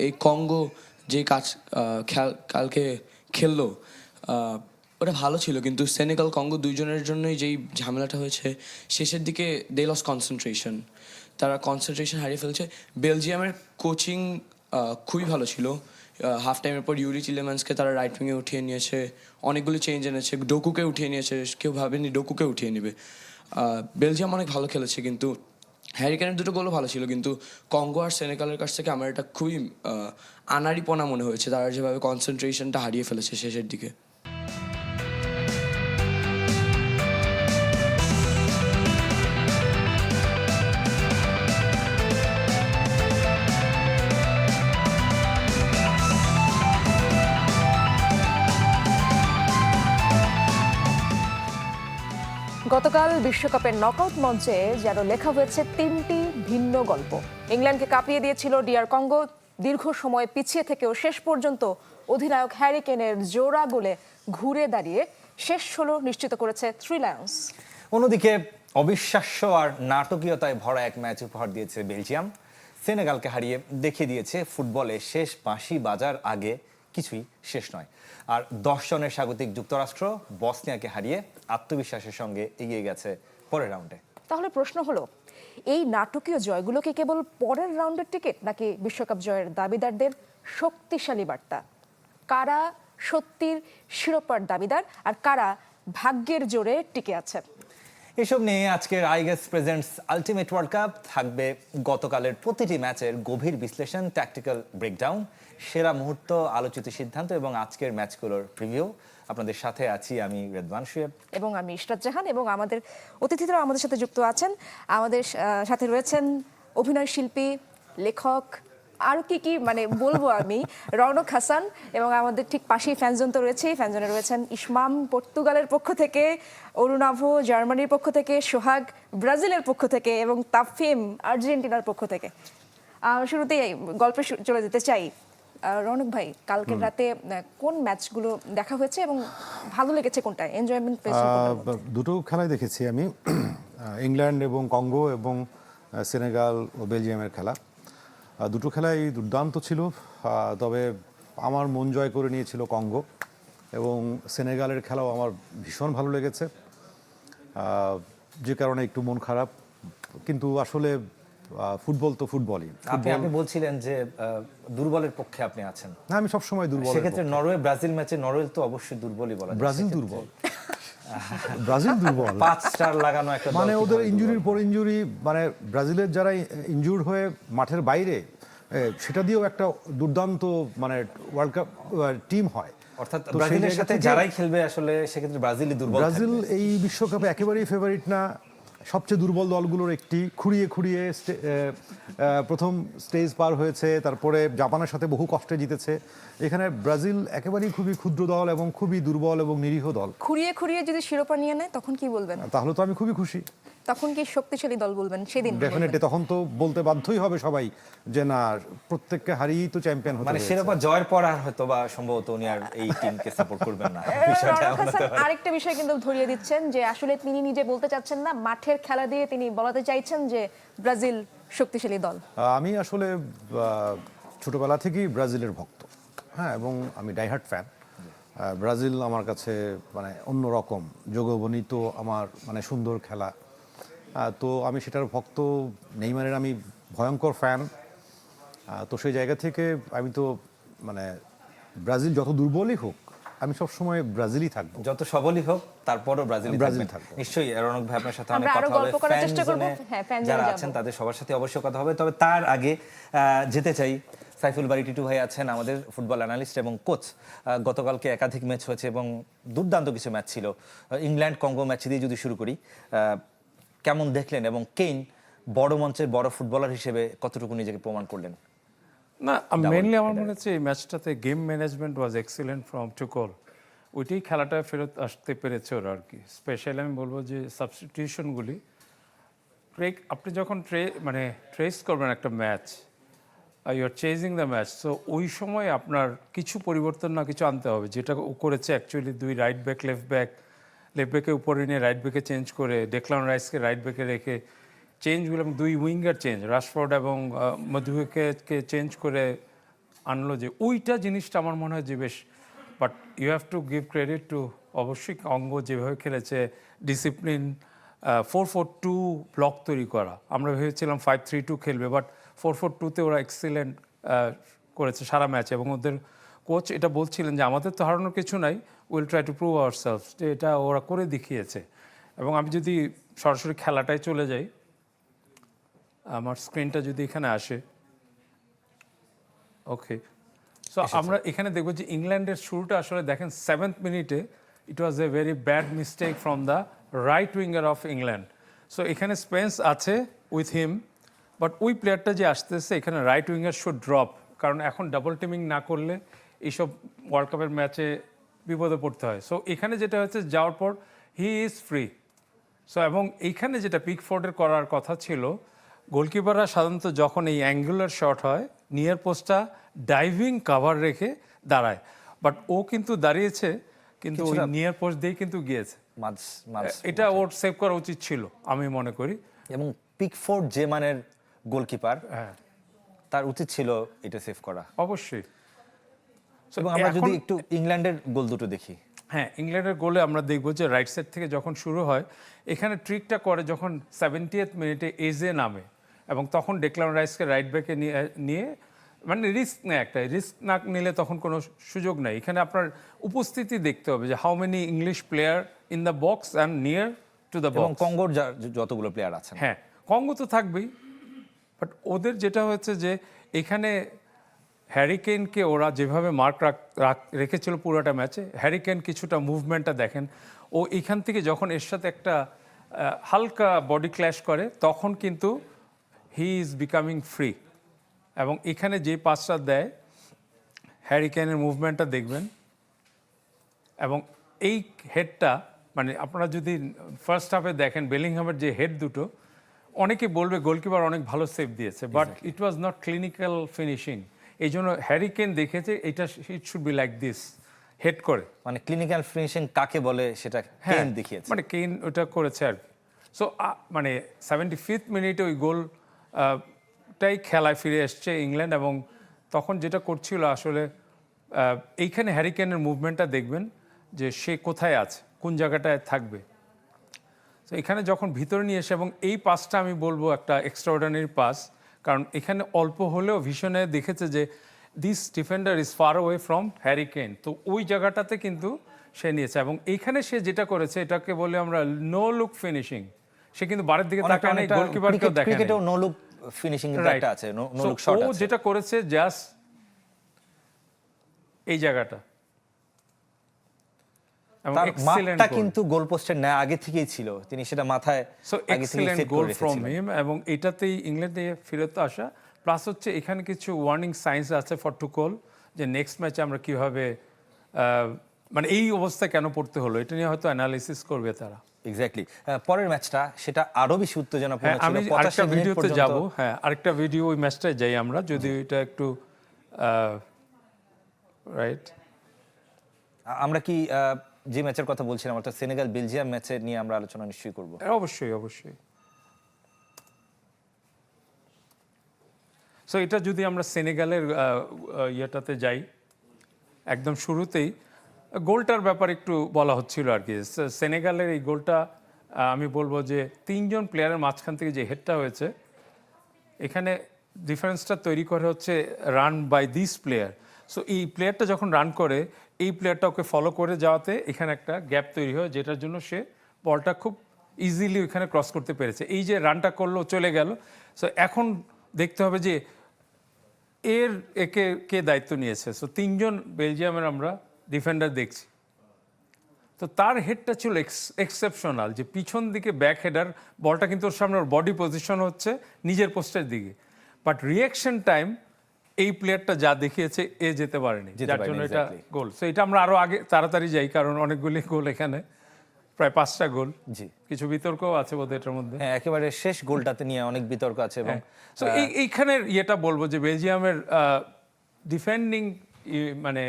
এই কঙ্গো যে কালকে খেললো ওটা ভালো ছিল, কিন্তু সেনেগাল কঙ্গো দুইজনের জন্যই যেই ঝামেলাটা হয়েছে শেষের দিকে দে লস কনসেন্ট্রেশন, তারা কনসেন্ট্রেশন হারিয়ে ফেলছে। বেলজিয়ামের কোচিং খুবই ভালো ছিল। হাফ টাইমের পর ইউরি চিলেম্যান্সকে তারা রাইট উইংয়ে উঠিয়ে নিয়েছে, অনেকগুলি চেঞ্জ এনেছে, ডোকুকে উঠিয়ে নিয়েছে, কেউ ভাবেনি ডোকুকে উঠিয়ে নেবে। বেলজিয়াম অনেক ভালো খেলেছে, কিন্তু হ্যারি কেনের দুটো গোলও ভালো ছিল, কিন্তু কঙ্গো আর সেনেগালের কাছ থেকে আমার এটা খুবই আনাড়িপনা মনে হয়েছে, তারা যেভাবে কনসেন্ট্রেশনটা হারিয়ে ফেলেছে শেষের দিকে। গতকাল বিশ্বকাপের নকআউট মঞ্চে যেন লেখা হয়েছে তিনটি ভিন্ন গল্প। ইংল্যান্ডকে কাঁপিয়ে দিয়েছিল ডিআর কঙ্গো, দীর্ঘ সময় পিছিয়ে থেকেও শেষ পর্যন্ত অধিনায়ক হ্যারি কেনের জোড়া গোলে ঘুরে দাঁড়িয়ে শেষ 16 নিশ্চিত করেছে থ্রি লায়ন্স। অন্যদিকে অবিশ্বাস্য আর নাটকীয়তায় ভরা এক ম্যাচ উপহার দিয়েছে বেলজিয়াম। সেনেগালকে হারিয়ে দেখিয়ে দিয়েছে ফুটবলে শেষ বাঁশি বাজার আগে কিছুই শেষ নয়। আর 10 জনের স্বাগতিক যুক্তরাষ্ট্র বসনিয়াকে হারিয়ে আত্মবিশ্বাসের সঙ্গে এগিয়ে গেছে পরের রাউন্ডে। তাহলে প্রশ্ন হলো, এই নাটকীয় জয়গুলো কি কেবল পরের রাউন্ডের টিকিট, নাকি বিশ্বকাপ জয়ের দাবিদারদের শক্তিশালী বার্তা? কারা সত্যির শিরোপার দাবিদার আর কারা ভাগ্যের জোরে টিকে আছে? এসব নিয়ে আজকের I guess presents ultimate world cup থাকবে গতকালের প্রতিটি ম্যাচের গভীর বিশ্লেষণ, ট্যাকটিক্যাল ব্রেকডাউন, সেরা মুহূর্ত, আলোচিত সিদ্ধান্ত এবং আজকের ম্যাচগুলোর প্রিভিউ। আপনাদের সাথে আছি আমি রেদওয়ান শুয়েব এবং আমি ইশরাত জাহান, এবং আমাদের অতিথিরাও আমাদের সাথে যুক্ত আছেন। আমাদের সাথে রয়েছেন অভিনয় শিল্পী, লেখক, আরও কি মানে বলবো আমি, রৌনক হাসান, এবং আমাদের ঠিক পাশেই ফ্যানজোন তো রয়েছেই। ফ্যানজোনে রয়েছেন ইসমাম পর্তুগালের পক্ষ থেকে, অরুণাভ জার্মানির পক্ষ থেকে, সোহাগ ব্রাজিলের পক্ষ থেকে এবং তাফিম আর্জেন্টিনার পক্ষ থেকে। শুরুতেই গল্পে চলে যেতে চাই। রৌনক ভাই, কালকের রাতে কোন ম্যাচগুলো দেখা হয়েছে এবং ভালো লেগেছে কোনটা? এনজয়মেন্ট পেয়েছেন কোনটা? দুটো খেলাই দেখেছি আমি, ইংল্যান্ড এবং কঙ্গো এবং সেনেগাল ও বেলজিয়ামের খেলা। দুটো খেলাই দুর্দান্ত ছিল, তবে আমার মন জয় করে নিয়েছিল কঙ্গো, এবং সেনেগালের খেলাও আমার ভীষণ ভালো লেগেছে, যে কারণে একটু মন খারাপ। কিন্তু আসলে ফুটবল তো ফুটবলই। আপনি বলছিলেন যে দুর্বলের পক্ষে আপনি আছেন। না, আমি সবসময় দুর্বল। সেক্ষেত্রে নরওয়ে ব্রাজিল ম্যাচে নরওয়ে তো অবশ্যই দুর্বলই বলা যায়। ব্রাজিল দুর্বল, ব্রাজিল দুর্বল, 5 স্টার লাগানো একটা মানে ওদের ইনজুরির পর ইনজুরি, মানে ব্রাজিলের যারা ইনজুর্ড হয়ে মাঠের বাইরে, সেটা দিয়েও একটা দুর্দান্ত মানে ওয়ার্ল্ড কাপ টিম হয়। অর্থাৎ ব্রাজিলের সাথে যারাই খেলবে আসলে সেক্ষেত্রে ব্রাজিলই দুর্বল। ব্রাজিল এই বিশ্বকাপে একেবারেই ফেভারিট না, সবচেয়ে দুর্বল দলগুলোর একটি। খুঁড়িয়ে খুঁড়িয়ে প্রথম স্টেজ পার হয়েছে, তারপরে জাপানের সাথে বহু কষ্টে জিতেছে। এখানে ব্রাজিল একেবারেই খুবই ক্ষুদ্র দল এবং খুবই দুর্বল এবং নিরীহ দল। খুঁড়িয়ে খুঁড়িয়ে যদি শিরোপা নিয়ে নেয় তখন কি বলবেন? তাহলে তো আমি খুবই খুশি। তখন কি শক্তিশালী দল বলবেন সেদিন? ডেফিনেটলি, তখন তো বলতে বাধ্যই হবে সবাই যে না, প্রত্যেককে হারিয়েই তো চ্যাম্পিয়ন হতে মানে হয়েছে। শিরোপা জয়ের পর আর হয়তো বা সম্ভবত উনি আর এই টিমকে সাপোর্ট করবেন না। আরেকটা বিষয় কিন্তু ধরিয়ে দিচ্ছেন যে আসলে তিনি নিজে বলতে চাচ্ছেন না, মাঠের খেলা দিয়ে তিনি বলাতে চাইছেন যে ব্রাজিল শক্তিশালী দল। আমি আসলে ছোটবেলা থেকেই ব্রাজিলের ভক্ত, হ্যাঁ, এবং আমি ডাইহার্ট ফ্যান। ব্রাজিল আমার কাছে মানে অন্যরকম, যোগবর্ণিত আমার মানে সুন্দর খেলা, তো আমি সেটার ভক্ত। নেইমারের আমি ভয়ঙ্কর ফ্যান। তো সেই জায়গা থেকে আমি তো মানে ব্রাজিল যত দুর্বলই হোক, আমি সবসময় ব্রাজিলই থাকবো। যত সবলই হোক তারপরও ব্রাজিল থাকবে। নিশ্চয়ই রৌনক ভাই আপনার সাথে অনেক কথা হবে, যারা আছেন তাদের সবার সাথে অবশ্যই কথা হবে। তবে তার আগে যেতে চাই, সাইফুল বারী টিটু ভাই আছেন আমাদের ফুটবল অ্যানালিস্ট এবং কোচ। গতকালকে একাধিক ম্যাচ হয়েছে এবং দুর্দান্ত কিছু ম্যাচ ছিল। ইংল্যান্ড কঙ্গো ম্যাচ দিয়ে যদি শুরু করি, কেমন দেখলেন এবং কেইন বড় মঞ্চের বড় ফুটবলার হিসেবে কতটুকু নিজেকে প্রমাণ করলেন? না, মেইনলি আমার মনে হচ্ছে এই ম্যাচটাতে game management was excellent from টুকল। ওইটাই খেলাটা ফেরত আসতে পেরেছে ওরা আর কি। স্পেশালি আমি বলবো যে সাবস্টিটিউশনগুলি, আপনি যখন ট্রেস করবেন একটা match, you are chasing the match, so ওই সময় আপনার কিছু পরিবর্তন না কিছু আনতে হবে, যেটা ও করেছে অ্যাকচুয়ালি। 2 রাইট ব্যাক, লেফট ব্যাকে উপরে নিয়ে রাইট ব্যাকে চেঞ্জ করে, ডেক্লান রাইসকে রাইট ব্যাকে রেখে চেঞ্জগুলো, এবং 2 উইঙ্গার চেঞ্জ, রাশফোর্ড এবং মধুকে চেঞ্জ করে আনলো, যে ওইটা জিনিসটা আমার মনে হয় যে বেশ, but you have to give credit to অবশ্যই অঙ্গ যেভাবে খেলেছে, ডিসিপ্লিন, 4-4-2 ব্লক তৈরি করা। আমরা ভেবেছিলাম 5-3-2 খেলবে, বাট 4-4-2-তে ওরা এক্সিলেন্ট করেছে সারা ম্যাচে, এবং ওদের কোচ এটা বলছিলেন যে আমাদের তো হারানোর কিছু নাই, will try to prove our self, যে এটা ওরা করে দেখিয়েছে। এবং আমি যদি সরাসরি খেলাটায় চলে যাই, আমার স্ক্রিনটা যদি এখানে আসে, ওকে, সো আমরা এখানে দেখবো যে ইংল্যান্ডের শুরুটা আসলে দেখেন 7th মিনিটে it was a very bad mistake from the right winger of England. So এখানে স্পেন্স আছে উইথ হিম, বাট ওই প্লেয়ারটা যে আসতেছে এখানে রাইট উইঙ্গার শুড ড্রপ, কারণ এখন ডাবল টিমিং না করলে এইসব ওয়ার্ল্ড কাপের ম্যাচে বিপদে পড়তে হয়। সো এখানে যেটা হচ্ছে যাওয়ার পর হি ইজ ফ্রি। সো এবং এইখানে যেটা পিকফোর্ডের করার কথা ছিল, গোলকিপাররা সাধারণত যখন এই অ্যাঙ্গুলার শট হয় নিয়ার পোস্টটা ডাইভিং কাভার রেখে দাঁড়ায়, বাট ও কিন্তু দাঁড়িয়েছে কিন্তু ওই নিয়ার পোস্ট দিয়েই কিন্তু গিয়েছে। এটা ওর সেভ করা উচিত ছিল আমি মনে করি। এবং পিকফোর্ড যে মানের গোলকিপার, হ্যাঁ, তার উচিত ছিল এটা সেভ করা অবশ্যই। এবং আমরা যদি একটু ইংল্যান্ডের গোল দুটো দেখি, হ্যাঁ, ইংল্যান্ডের গোলে আমরা দেখব যে রাইট সাইড থেকে যখন শুরু হয়, এখানে ট্রিকটা করে যখন 70th মিনিটে এজে নামে, এবং তখন ডেক্লান রাইসকে রাইট ব্যাকে নিয়ে মানে রিস্ক নেয়, একটা রিস্ক না নিলে তখন কোনো সুযোগ নেই। এখানে আপনার উপস্থিতি দেখতে হবে যে how many English player in the box and near to the এবং বক্স। কঙ্গোর যতগুলো প্লেয়ার আছেন, হ্যাঁ, কঙ্গো তো থাকবেই, বাট ওদের যেটা হচ্ছে যে এখানে হ্যারিকেনকে ওরা যেভাবে মার্ক রেখেছিল পুরোটা ম্যাচে, হ্যারিকেন কিছুটা মুভমেন্টটা দেখেন, ও এখান থেকে যখন এর সাথে একটা হালকা বডি ক্ল্যাশ করে তখন কিন্তু হি ইজ বিকামিং ফ্রি। এবং এখানে যে পাসটা দেয়, হ্যারিকেনের মুভমেন্টটা দেখবেন, এবং এই হেডটা মানে আপনারা যদি ফার্স্ট হাফে দেখেন বেলিংহামের যে হেড দুটো, অনেকে বলবে গোলকিপার অনেক ভালো সেভ দিয়েছে, but it was not clinical finishing. এই জন্য হ্যারিকেন দেখেছে এটা it should be like this, head করে। মানে ক্লিনিক্যাল ফিনিশিং কাকে বলে সেটা কেন দেখিয়েছে, মানে কেইন ওটা করেছে আর কি। সো মানে 75th মিনিটে ওই গোলটাই খেলায় ফিরে এসছে ইংল্যান্ড, এবং তখন যেটা করছিল আসলে এইখানে হ্যারিকেনের মুভমেন্টটা দেখবেন যে সে কোথায় আছে, কোন জায়গাটায় থাকবে। তো এখানে যখন ভিতরে নিয়ে এসে, এবং এই পাসটা আমি বলবো একটা এক্সট্রাঅর্ডিনারি পাস, কারণ এখানে অল্প হলেও ভিশনে দেখেছে যে this defender is far way from hurricane, তো ওই জায়গাটাতে কিন্তু সে নিয়েছে। এবং এইখানে সে যেটা করেছে এটাকে বলে আমরা নো লুক ফিনিশিং, সে কিন্তু বারের দিকে তাকায় নাই, গোলকিপারকেও দেখে নাই। ক্রিকেটেও নো লুক ফিনিশিং একটা আছে, নো লুক শট ও আছে। যেটা করেছে জাস্ট এই জায়গাটা, এবং তার এক্সিলেন্ট মাপটা কিন্তু গোল পোস্টের না আগে থেকেই ছিল, তিনি সেটা মাথায় সো আগে থেকে এক্সিলেন্ট সেট গোল করে ফ্রম রেখেছিলেন। হিম। এবং এটাতেই ইংল্যান্ডে ফেরত আসা, প্লাস হচ্ছে এখানে কিছু ওয়ার্নিং সাইন্স আছে ফর টুকল, যে নেক্সট ম্যাচে আমরা কিভাবে মানে এই অবস্থায় কেন পড়তে হলো, এটা নিয়ে হয়তো অ্যানালিসিস করবে তারা। এক্স্যাক্টলি। পরের ম্যাচটা সেটা আরো বেশি উত্তেজনাপূর্ণ ছিল। আমি 85 আরেকটা মিনিট ভিডিওতে পর্যন্ত। যাব, হ্যাঁ আরেকটা ভিডিও ওই ম্যাচটায় যাই আমরা, যদি এটা একটু রাইট। আমরা কি যে ম্যাচের কথা বলছিলাম অর্থাৎ সেনেগাল বেলজিয়াম ম্যাচের নিয়ে আমরা আলোচনা নিশ্চয়ই করব। অবশ্যই অবশ্যই। সো এটা যদি আমরা সেনেগালের ইয়েটাতে যাই, একদম শুরুতেই গোলটার ব্যাপারে একটু বলা হচ্ছিল আর কি। সেনেগালের এই গোলটা আমি বলবো যে 3 জন প্লেয়ারের মাঝখান থেকে যে হেডটা হয়েছে, এখানে ডিফারেন্সটা তৈরি করে হচ্ছে run by this player. So এই প্লেয়ারটা যখন রান করে, এই প্লেয়ারটা ওকে ফলো করে যাওয়াতে এখানে একটা গ্যাপ তৈরি হয়, যেটার জন্য সে বলটা খুব ইজিলি ওইখানে ক্রস করতে পেরেছে। এই যে রানটা করলো চলে গেল। সো এখন দেখতে হবে যে একে কে দায়িত্ব নিয়েছে। সো 3 জন বেলজিয়ামের আমরা ডিফেন্ডার দেখছি, তো তার হেডটা ছিল এক্সেপশনাল, যে পিছন দিকে ব্যাক হেডার, বলটা কিন্তু ওর সামনে ওর বডি পজিশন হচ্ছে নিজের পোস্টের দিকে, বাট রিয়াকশন টাইম এই প্লেয়ারটা যা দেখিয়েছে এ যেতে পারেনি, যার জন্য এটা গোল। সো এটা আমরা আরো আগে তাড়াতাড়ি যাই, কারণ অনেকগুলি গোল এখানে, প্রায় 5টা গোল। জি, কিছু বিতর্কও আছে বোধহয় এটার মধ্যে। হ্যাঁ, একেবারে শেষ গোলটাতে নিয়ে অনেক বিতর্ক আছে। এবং সো এইখানের ইয়েটা বলবো যে বেলজিয়ামের ডিফেন্ডিং মানে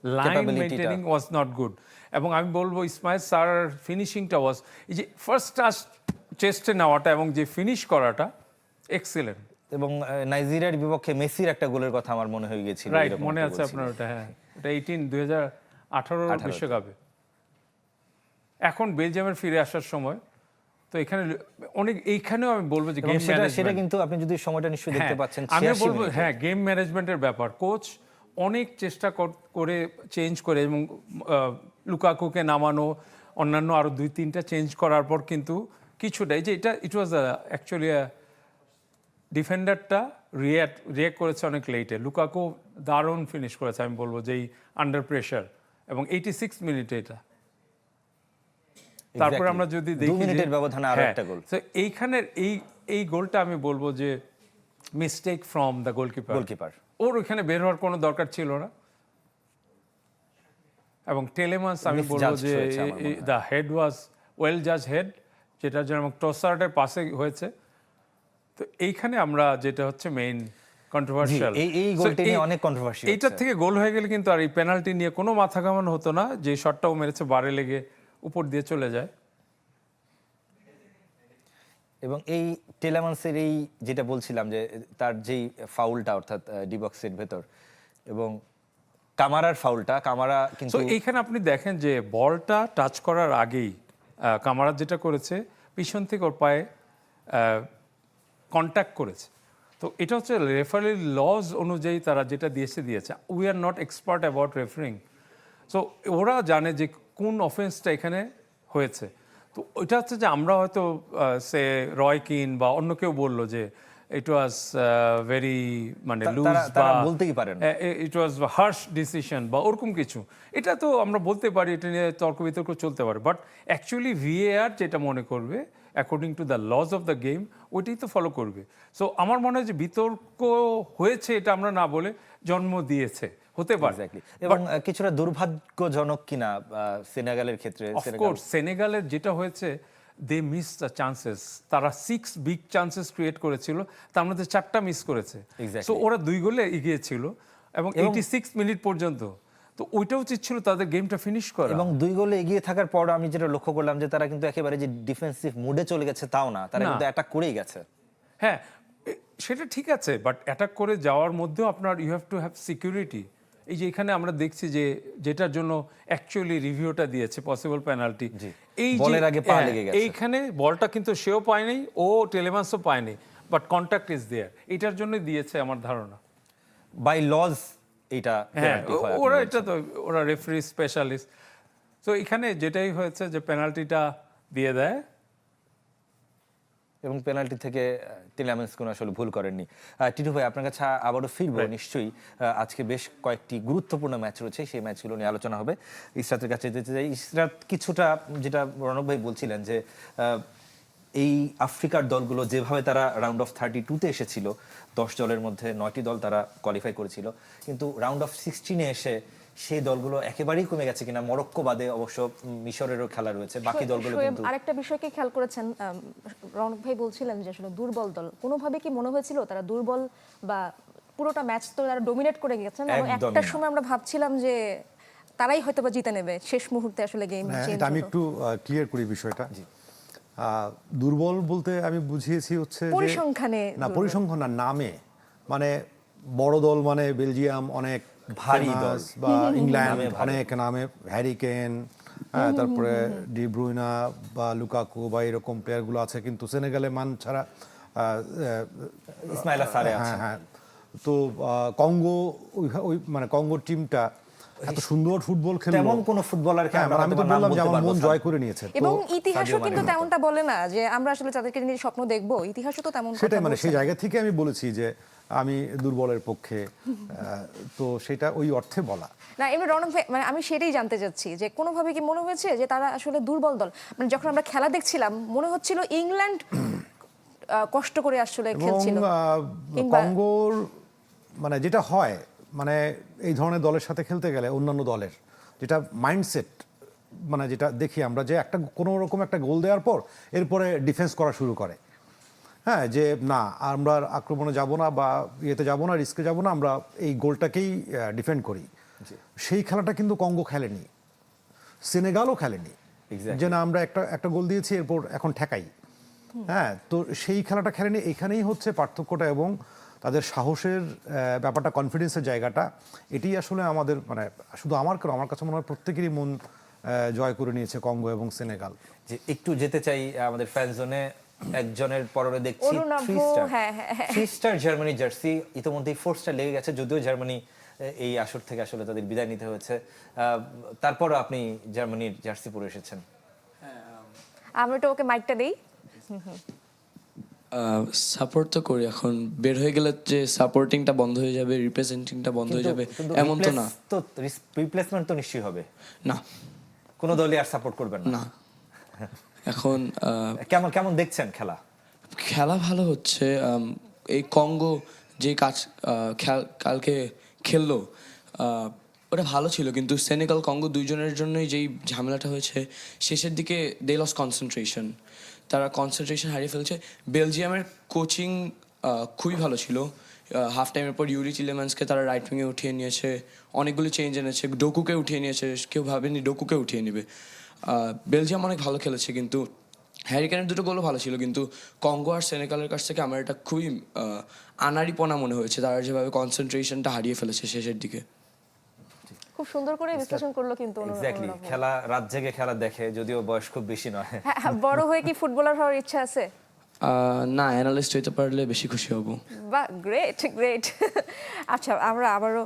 line maintaining was not good, এবং আমি বলবো ইসমাইল সার ফিনিশিংটা ওয়াজ, এই যে ফার্স্ট টাচ চেস্টে নেওয়াটা এবং যে ফিনিশ করাটা এক্সিলেন্ট। এবং নাইজেরিয়ার বিপক্ষে মেসির একটা গোলের কথা আমার মনে হয়ে গিয়েছিল, রাইট, এরকম মনে একটা আছে গোল ছিল। আপনার ওটা? হ্যাঁ, ওটা 2018 বিশ্বকাপে। এখন বেলজিয়ামের ফিরে আসার সময় তো এখানে অনেক, এইখানেও আমি বলবো যে এবং গেম সেটা ম্যানেজমেন্ট, কিন্তু আপনি যদি সময়টা নিশ্চয়ই দেখতে পাচ্ছেন, আমি 86 বলবো মিনিটে। হ্যাঁ, গেম ম্যানেজমেন্টের ব্যাপার। কোচ অনেক চেষ্টা করে চেঞ্জ করে, এবং লুকাকুকে নামানো, অন্যান্য আরো 2-3টা চেঞ্জ করার পর কিন্তু কিছুটাই যে এটা ইট ওয়াজ অ্যাকচুয়ালি ডিফেন্ডারটা রিয়াক্ট করেছে অনেক লেটে। লুকাকু দারুণ ফিনিশ করেছে আমি বলবো, যেই আন্ডার প্রেশার, এবং 86 মিনিটে এটা। তারপর আমরা যদি 2 দেখি মিনিটের ব্যবধানে আরো একটা গোল। তো এইখানের এই গোলটা আমি বলবো যে মিস্টেক ফ্রম দ্য গোলকিপার। ওর ওইখানে বের হওয়ার কোনো দরকার ছিল না। এবং টেলেমান্স আমি বলবো Misjudged যে হয়েছে আমার মনে হয়। দ্য হেড ওয়াজ ওয়েল জাজ হেড, যেটার জন্য টসার্টের পাশে হয়েছে। তো এইখানে আমরা যেটা হচ্ছে মেইন কন্ট্রোভার্সিয়াল, এই গোলটি নিয়ে অনেক controversy এইটার হচ্ছে। থেকে গোল হয়ে গেলে কিন্তু আর এই পেনাল্টি নিয়ে কোনো মাথা ঘামানো হতো না, যে শটটাও মেরেছে বারে লেগে উপর দিয়ে চলে যায়। এবং এই টেলেমান্সের এই যেটা বলছিলাম যে তার যেই ফাউলটা অর্থাৎ ডি বক্সের ভেতর, এবং কামারার ফাউলটা, কামারা কিন্তু তো এইখানে আপনি দেখেন যে বলটা টাচ করার আগেই কামারা যেটা করেছে, পিছন থেকে ওর পায়ে কন্ট্যাক্ট করেছে। তো এটা হচ্ছে রেফারির লজ অনুযায়ী তারা যেটা দিয়েছে। We are not expert about referring, so ওরা জানে যে কোন অফেন্সটা এখানে হয়েছে। তো ওইটা হচ্ছে যে আমরা হয়তো সে রয় কিন বা অন্য কেউ বললো যে ইট ওয়াজ ভেরি মানে লুজ, তারা বা বলতেই পারেন। ইট ওয়াজ হার্শ ডিসিশন বা ওরকম কিছু, এটা তো আমরা বলতে পারি, এটা নিয়ে তর্ক বিতর্ক চলতে পারে। বাট অ্যাকচুয়ালি ভিএআর যেটা মনে করবে according to the lodge of the game, ওইটাই তো ফলো করবে। সো আমার মনে হয় যে বিতর্ক হয়েছে এটা আমরা না বলে জন্ম দিয়েছে, হতে পারে। Exactly. এবং কিছুটা দুর্ভাগ্যজনক কিনা সেনেগালের ক্ষেত্রে, অফকোর্স সেনেগালের যেটা হয়েছে, দে মিস দ্য চান্সেস। তারা 6 বিগ চান্সেস ক্রিয়েট করেছিল, তার মধ্যে 4টা মিস করেছে। Exactly. সো ওরা 2 গোলে এগিয়ে ছিল এবং 86 মিনিট পর্যন্ত। তো ওইটা উচিত ছিল তাদের গেমটা ফিনিশ করা। এবং 2 গোলে এগিয়ে থাকার পর আমি যেটা লক্ষ্য করলাম যে তারা কিন্তু একেবারে যে ডিফেন্সিভ মুডে চলে গেছে তাও না, তারা না। কিন্তু অ্যাটাক করেই গেছে। হ্যাঁ, সেটা ঠিক আছে, বাট অ্যাটাক করে যাওয়ার মধ্যেও আপনার you have to have security. এই যে এখানে আমরা দেখছি যে যেটার জন্য অ্যাকচুয়ালি রিভিউটা দিয়েছে পসিবল পেনাল্টি, এই যে বলের আগে পা লেগে গেছে। এইখানে বলটা কিন্তু সেও পায়নি, ও টেলেমান্সও পায়নি, বাট কন্ট্যাক্ট ইজ দেয়ার, এটার জন্য দিয়েছে আমার ধারণা। বাই লজ এটা হ্যাঁ, penalty হয়, আপনি ওরা বলছেন। এটা তো ওরা রেফারি স্পেশালিস্ট। তো এখানে যেটাই হয়েছে যে পেনাল্টিটা দিয়ে দেয়, এবং পেনাল্টি থেকে টিলেম্যান্স কোনো আসলে ভুল করেননি। টিটু ভাই, আপনার কাছে আবারও ফিরবো নিশ্চয়ই। আজকে বেশ কয়েকটি গুরুত্বপূর্ণ ম্যাচ রয়েছে, সেই ম্যাচগুলো নিয়ে আলোচনা হবে। ইসরাতের কাছে যেতে চাই। ইসরাত, কিছুটা যেটা রণক ভাই বলছিলেন যে এই আফ্রিকার দলগুলো যেভাবে তারা রাউন্ড অফ 32-তে এসেছিল, 10 দলের মধ্যে 9টি দল তারা কোয়ালিফাই করেছিল, কিন্তু রাউন্ড অফ 16-এ এসে সেই দলগুলো একেবারেই কমে গেছে কিনা। মরক্কো বাদে, অবশ্য মিশরেরও খেলা রয়েছে, বাকি দলগুলো কিন্তু। আরেকটা বিষয়কে খেয়াল করেছেন, রৌনক ভাই বলছিলেন যে আসলে দুর্বল দল, কোনোভাবে কি মনে হয়েছিল তারা দুর্বল, বা পুরোটা ম্যাচ তো তারা ডোমিনেট করে গেছেন, এবং একদমই একটা না। সময় আমরা ভাবছিলাম যে তারাই হয়তো বা জিতে নেবে, শেষ মুহূর্তে আসলে গেম চেঞ্জ এটা আমি হলো। একটু ক্লিয়ার করি বিষয়টা। দুর্বল বলতে আমি বুঝিয়েছি হচ্ছে যে পরিসংখ্যানে না, দুর্বল। পরিসংখ্যান না, নামে। মানে বড় দল মানে বেলজিয়াম অনেক ভারী famous, দল। বা ইংল্যান্ড নামে ভারী। অনেক নামে, হ্যারি কেন, তারপরে ডি ব্রুইনা বা লুকাকু বা এরকম প্লেয়ারগুলো আছে, কিন্তু সেনেগালে মান ছাড়া ইসমাইলা সারে আছে। হ্যাঁ হ্যাঁ। তো কঙ্গো, ওই মানে কঙ্গোর টিমটা এত সুন্দর ফুটবল খেললো, তেমন কোনো ফুটবলারকে হ্যাঁ, আমরা আমি তো হয়তো নাম বললাম যে বলতে আমার পারবো মন না। জয় করে নিয়েছে। তো এবং ইতিহাসও সাদিও কিন্তু মানের তেমনটা বলে না যে আমরা আসলে তাদেরকে নিয়ে স্বপ্ন দেখবো, ইতিহাসও তো তেমন সেটাই, কথা মানে বলছে সেই না। জায়গা থেকে আমি বলেছি যে আমি দুর্বলের পক্ষে, তো সেটা ওই অর্থে বলা। না, এমনি রৌনক ভাই, মানে আমি সেটাই জানতে চাচ্ছি যে কোনোভাবে কি মনে হয়েছে যে তারা আসলে দুর্বল দল? মানে যখন আমরা খেলা দেখছিলাম মনে হচ্ছিল ইংল্যান্ড কষ্ট করে আসলে এবং খেলছিল, কিংবা কঙ্গোর মানে যেটা হয়, মানে এই ধরনের দলের সাথে খেলতে গেলে অন্যান্য দলের যেটা মাইন্ডসেট, মানে যেটা দেখি আমরা যে একটা কোনো রকম একটা গোল দেওয়ার পর এরপরে ডিফেন্স করা শুরু করে। হ্যাঁ, যে না আমরা আর আক্রমণে যাব না বা ইয়েতে যাব না, রিস্কে যাব না, আমরা এই গোলটাকেই ডিফেন্ড করি। সেই খেলাটা কিন্তু কঙ্গো খেলেনি, সেনেগালও খেলেনি, Exactly. যে না আমরা একটা গোল দিয়েছি এরপর এখন ঠেকাই। হ্যাঁ, তো সেই খেলাটা খেলেনি, এখানেই হচ্ছে পার্থক্যটা, এবং তাদের সাহসের ব্যাপারটা, কনফিডেন্সের জায়গাটা, এটি আসলে আমাদের মানে শুধু আমার কেন, আমার কাছে মনে হয় প্রত্যেকেরই মন জয় করে নিয়েছে কঙ্গো এবং সেনেগাল। যে একটু যেতে চাই আমাদের ফ্যান জোনে, একজনের পরনে দেখছি অরুণাভ, 3 স্টার জার্মানি জার্সি, ইতিমধ্যেই 4 স্টার লেগে গেছে, যদিও জার্মানি এই আসর থেকে আসলে তাদের বিদায় নিতে হয়েছে। তারপরও আপনি জার্মানির জার্সি পরে এসেছেন। আমরা তো ওকে মাইকটা দেই। সাপোর্ট তো করি, এখন বের হয়ে গেলে যে সাপোর্টিংটা বন্ধ হয়ে যাবে, রিপ্রেজেন্টিংটা বন্ধ হয়ে যাবে এমন তো না। তো রিপ্লেসমেন্ট তো নিশ্চয়ই হবে। না কোনো দলই আর সাপোর্ট করবেন না? না। এখন কেমন কেমন দেখছেন খেলা? খেলা ভালো হচ্ছে। এই কঙ্গো যে কালকে খেললো, ওটা ভালো ছিল, কিন্তু সেনেগাল কঙ্গো দুইজনের জন্যই যেই ঝামেলাটা হয়েছে, শেষের দিকে দে লস কনসেন্ট্রেশন, তারা কনসেন্ট্রেশন হারিয়ে ফেলছে। বেলজিয়ামের কোচিং খুবই ভালো ছিল। হাফ টাইমের পর ইউরি চিলেম্যান্সকে তারা রাইট উইংয়ে উঠিয়ে নিয়েছে, অনেকগুলো চেঞ্জ এনেছে, ডোকুকে উঠিয়ে নিয়েছে, কেউ ভাবেনি ডোকুকে উঠিয়ে নেবে। বেলজিয়াম অনেক ভালো খেলেছে, কিন্তু হ্যারি কেনের দুটো গোলও ভালো ছিল, কিন্তু কঙ্গো আর সেনেগালের কাছ থেকে আমার এটা খুবই আনাড়িপনা মনে হয়েছে, তারা যেভাবে কনসেন্ট্রেশনটা হারিয়ে ফেলেছে শেষের দিকে। খুব সুন্দর করে বিশ্লেষণ করলো কিন্তু এক্স্যাক্টলি, খেলা রাত জেগে খেলা দেখে, যদিও বয়স খুব বেশি নয়। বড় হয়ে কি ফুটবলার হওয়ার ইচ্ছা আছে? না, অ্যানালিস্ট হইতে পারলে বেশি খুশি হব। বাহ, গ্রেট গ্রেট। আচ্ছা, আমরা আবারও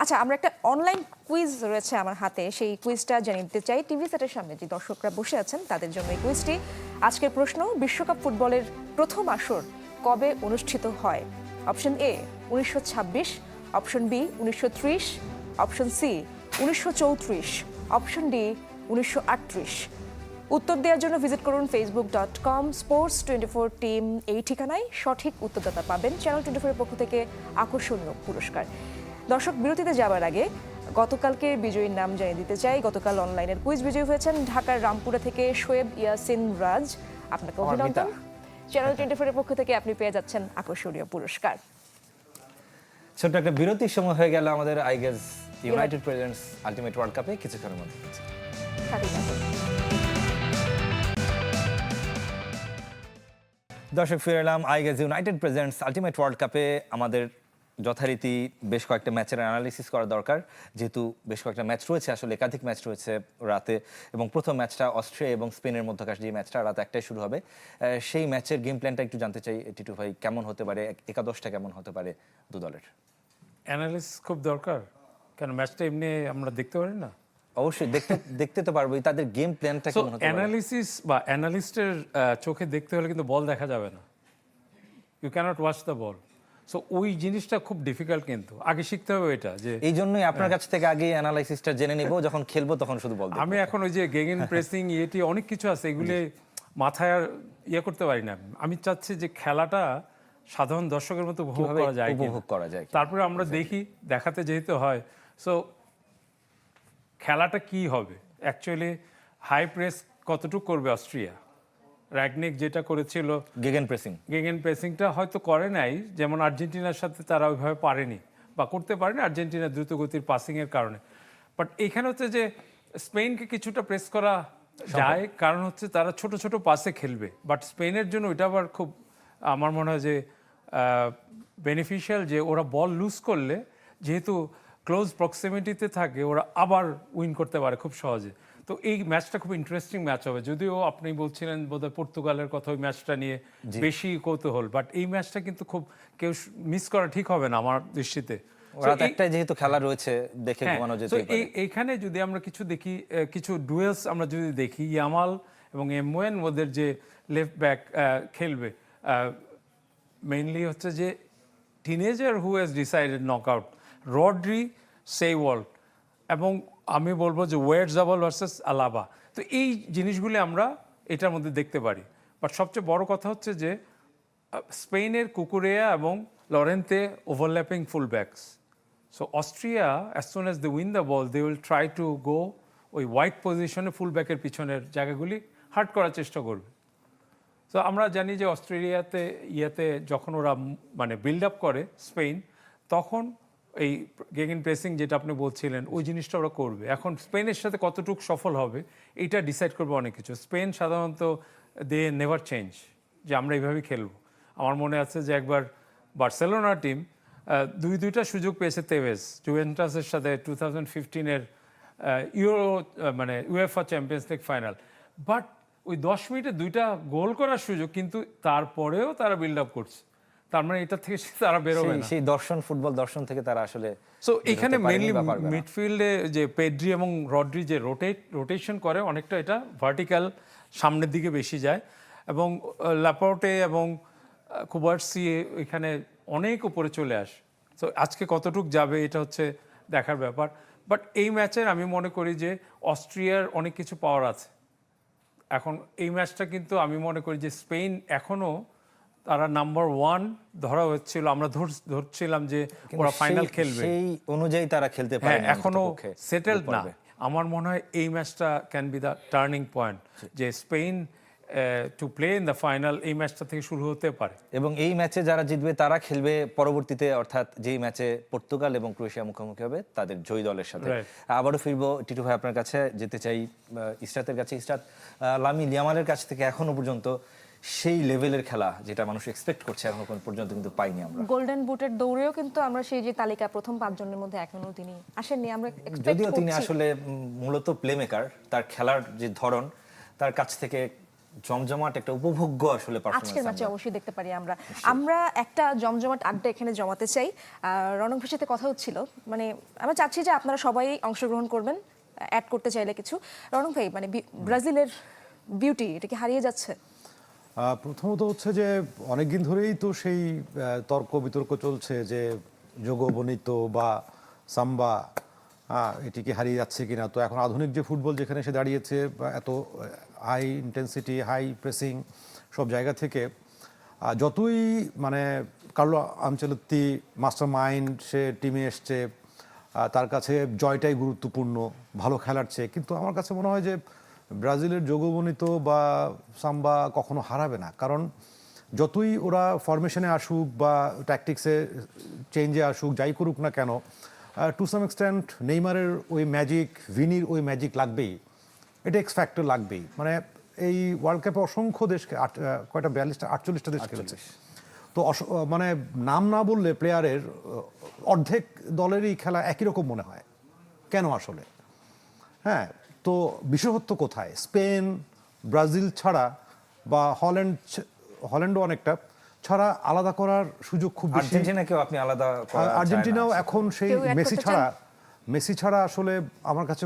আচ্ছা, আমরা একটা অনলাইন কুইজ রয়েছে আমার হাতে, সেই কুইজটা জেনে নিতে চাই। টিভি সেটের সামনে যে দর্শকরা বসে আছেন তাদের জন্য এই কুইজটি। আজকের প্রশ্ন, বিশ্বকাপ ফুটবলের প্রথম আসর কবে অনুষ্ঠিত হয়? Option A 1926, option B 1930, option C 1934, option D 1938। উত্তর দেওয়ার জন্য ভিজিট করুন facebook.com/sports24 টিম এই ঠিকানায়। সঠিক উত্তরদাতা পাবেন চ্যানেল 24 এর পক্ষ থেকে আকর্ষণীয় পুরস্কার। দর্শক, বিরতিতে যাবার আগে গতকালকে বিজয়ীর নাম জানিয়ে দিতে চাই। গতকাল অনলাইনের কুইজ বিজয়ী হয়েছেন ঢাকার রামপুরা থেকে শোয়েব ইয়াসিন রাজ। আপনাকে অভিনন্দন। চ্যানেল 24 এর পক্ষ থেকে আপনি পেয়ে যাচ্ছেন আকর্ষণীয় পুরস্কার। ছোট্ট একটা বিরতির সময় হয়ে গেল আমাদের I guess United presents ultimate world কাপে কিছুক্ষণের মধ্যে। দর্শক, ফিরে এলাম I guess United presents ultimate world কাপে। আমাদের যথারীতি বেশ কয়েকটা ম্যাচের অ্যানালিসিস করা দরকার, যেহেতু বেশ কয়েকটা ম্যাচ রয়েছে, আসলে একাধিক ম্যাচ রয়েছে রাতে। এবং প্রথম ম্যাচটা অস্ট্রিয়া এবং স্পেনের মধ্যকার যে ম্যাচটা রাত 1টায় শুরু হবে, সেই ম্যাচের গেম প্ল্যানটা একটু জানতে চাই টিটু ভাই, কেমন হতে পারে, একাদশটা কেমন হতে পারে দু দলের? অ্যানালিসিস খুব দরকার, কেন ম্যাচটা এমনি আমরা দেখতে পারি না? অবশ্যই দেখতে তো পারবোই, তাদের গেম প্ল্যানটা কেমন হতে পারে। অ্যানালিসিস বা অ্যানালিস্টের চোখে দেখতে হলে কিন্তু বল দেখা যাবে না, you cannot watch the ball. So ওই জিনিসটা খুব ডিফিকাল্ট, কিন্তু আগে শিখতে হবে এটা। যে এই জন্যই আপনার কাছ থেকে আগে অ্যানালাইসিসটা জেনে নিব, যখন খেলবো তখন শুধু বল। আমি এখন ওই যে গেগেন প্রেসিং এটি অনেক কিছু আছে, এগুলি মাথায় আর করতে পারি না। আমি চাচ্ছি যে খেলাটা সাধারণ দর্শকের মতো উপভোগ করা যায়, তারপরে আমরা দেখি, দেখাতে যেহেতু হয়। সো খেলাটা কি হবে অ্যাকচুয়ালি, হাই প্রেস কতটুকু করবে অস্ট্রিয়া? রাগনিক যেটা করেছিল গেগেন প্রেসিংটা হয়তো করে নাই, যেমন আর্জেন্টিনার সাথে তারা ওইভাবে পারেনি বা করতে পারেনি আর্জেন্টিনার দ্রুতগতির পাসিংয়ের কারণে। বাট এখানে হচ্ছে যে স্পেনকে কিছুটা প্রেস করা যায়, কারণ হচ্ছে তারা ছোট ছোট পাসে খেলবে। বাট স্পেনের জন্য ওইটা আবার খুব আমার মনে হয় যে বেনিফিশিয়াল, যে ওরা বল লুজ করলে যেহেতু ক্লোজ প্রক্সিমিটিতে থাকে, ওরা আবার উইন করতে পারে খুব সহজে। তো এই ম্যাচটা খুব ইন্টারেস্টিং ম্যাচ হবে। যদিও আপনি বলছিলেন বোধহয় পর্তুগালের কথা, ওই ম্যাচটা নিয়ে বেশি কৌতূহল, বাট এই ম্যাচটা কিন্তু খুব কেউ মিস করা ঠিক হবে না আমার দৃষ্টিতে। যেহেতু খেলা রয়েছে, দেখে ঘুমানো যেতে পারে। এইখানে যদি আমরা কিছু দেখি, কিছু ডুয়েলস আমরা যদি দেখি, ইয়ামাল এবং এমওয়েন ওদের যে লেফট ব্যাক খেলবে, মেইনলি হচ্ছে যে teenager who has decided knockout, Rodri, সেইওয়াল্ড, এবং আমি বলবো যে ওয়েটজাবল ভার্সেস আলাবা। তো এই জিনিসগুলি আমরা এটার মধ্যে দেখতে পারি। বাট সবচেয়ে বড় কথা হচ্ছে যে স্পেনের কুকুরেয়া এবং Llorente overlapping full backs. So Austria as soon as they win the ball, they will try to go ওই হোয়াইট পজিশনে ফুল ব্যাকের পিছনের জায়গাগুলি হার্ট করার চেষ্টা করবে। তো আমরা জানি যে অস্ট্রেলিয়াতে যখন ওরা মানে বিল্ড আপ করে স্পেন, তখন এই গেগেন প্রেসিং যেটা আপনি বলছিলেন, ওই জিনিসটা ওরা করবে। এখন স্পেনের সাথে কতটুকু সফল হবে এটা ডিসাইড করবে অনেক কিছু। স্পেন সাধারণত দে নেভার চেঞ্জ, যে আমরা এইভাবেই খেলবো। আমার মনে আছে যে একবার বার্সেলোনা টিম দুইটা সুযোগ পেয়েছে তেভেজ জুভেন্টাসের সাথে 2015-এর ইউরো মানে UEFA champions league final, but ওই 10 মিনিটে 2টা গোল করার সুযোগ, কিন্তু তারপরেও তারা বিল্ড আপ করছে। তার মানে এটা থেকে তারা বেরোবে না। সেই দর্শন, ফুটবল দর্শন থেকে তারা আসলে সো এখানে মেইনলি মিডফিল্ডে যে পেড্রি এবং রড্রি যে রোটেশন করে, অনেকটা এটা ভার্টিক্যাল সামনের দিকে বেশি যায়, এবং ল্যাপোর্টে এবং কুবার্সি এখানে অনেক উপরে চলে আসে। তো আজকে কতটুক যাবে এটা হচ্ছে দেখার ব্যাপার। বাট এই ম্যাচের আমি মনে করি যে অস্ট্রিয়ার অনেক কিছু পাওয়ার আছে। এখন এই ম্যাচটা কিন্তু আমি মনে করি যে স্পেন এখনো তারা নাম্বার 1 ধরা হচ্ছিল, আমরা ধরছিলাম যে ওরা ফাইনাল খেলবে, সেই অনুযায়ী তারা খেলতে পারে হ্যাঁ, না, এখনো অন্ততপক্ষে সেটেলড গ্রুপ না। পর্বে। আমার মনে হয় এই ম্যাচটা can be the turning point, যে Spain to play in the final এই ম্যাচটা থেকে শুরু হতে পারে। এবং এই ম্যাচে যারা জিতবে তারা খেলবে পরবর্তীতে, অর্থাৎ যেই ম্যাচে পর্তুগাল এবং ক্রোয়েশিয়া মুখোমুখি হবে তাদের জয়ী দলের সাথে। Right. আবারও ফিরবো টিটু ভাই আপনার কাছে, যেতে চাই ইসরাতের কাছে। ইসরাত, লামিন ইয়ামালের কাছ থেকে এখনো পর্যন্ত সেই লেভেলের খেলা যেটা মানুষ এক্সপেক্ট করছে এখনো পর্যন্ত কিন্তু পাইনি আমরা। গোল্ডেন বুটের দৌড়েও কিন্তু আমরা সেই যে তালিকা প্রথম 5 জনের মধ্যে এখনো তিনি আসেননি। আমরা এক্সপেক্ট যদিও তিনি করছি আসলে মূলত প্লেমেকার, তার খেলার যে ধরন, তার কাছ থেকে জমজমাট একটা উপভোগ্য আসলে আজকের ম্যাচে পারফরম্যান্স অবশ্যই দেখতে পারি আমরা একটা জমজমাট আড্ডা এখানে জমাতে চাই। রনক ভাইয়ের সাথে কথা হচ্ছিল, মানে আমরা চাচ্ছি যে আপনারা সবাই অংশগ্রহণ করবেন, অ্যাড করতে চাইলে কিছু। রনক ভাই, মানে ব্রাজিলের বিউটি এটা কি হারিয়ে যাচ্ছে? প্রথমত হচ্ছে যে অনেকদিন ধরেই তো সেই তর্ক বিতর্ক চলছে যে যোগবনিত বা সাম্বা এটি কি হারিয়ে যাচ্ছে কিনা। তো এখন আধুনিক যে ফুটবল যেখানে এসে দাঁড়িয়েছে, এত হাই ইন্টেন্সিটি, হাই প্রেসিং সব জায়গা থেকে, যতই মানে কার্লো আনচেলত্তি মাস্টার মাইন্ড, সে টিমে এসছে, তার কাছে জয়টাই গুরুত্বপূর্ণ ভালো খেলার চেয়ে, কিন্তু আমার কাছে মনে হয় যে ব্রাজিলের যোগবনিত বা সাম্বা কখনো হারাবে না। কারণ যতই ওরা ফরমেশনে আসুক বা ট্যাকটিক্সে চেঞ্জে আসুক, যাই করুক না কেন, টু সাম এক্সটেন্ট নেইমারের ওই ম্যাজিক, ভিনির ওই ম্যাজিক লাগবেই, এটা এক্স ফ্যাক্টর লাগবেই। মানে এই ওয়ার্ল্ড কাপে অসংখ্য দেশকে কয়টা 48টা দেশ খেলেছে। তো মানে নাম না বললে প্লেয়ারের অর্ধেক দলেরই খেলা একই রকম মনে হয় কেন আসলে। হ্যাঁ, তো বিশেষত্ব কোথায়? স্পেন, ব্রাজিল ছাড়া বা হল্যান্ডও অনেকটা ছাড়া আলাদা করার সুযোগ খুব বেশি। আর্জেন্টিনাকেও আপনি আলাদা করা যায় না। আর্জেন্টিনাও এখন সেই কেউ add করতে চান? মেসি ছাড়া আসলে আমার কাছে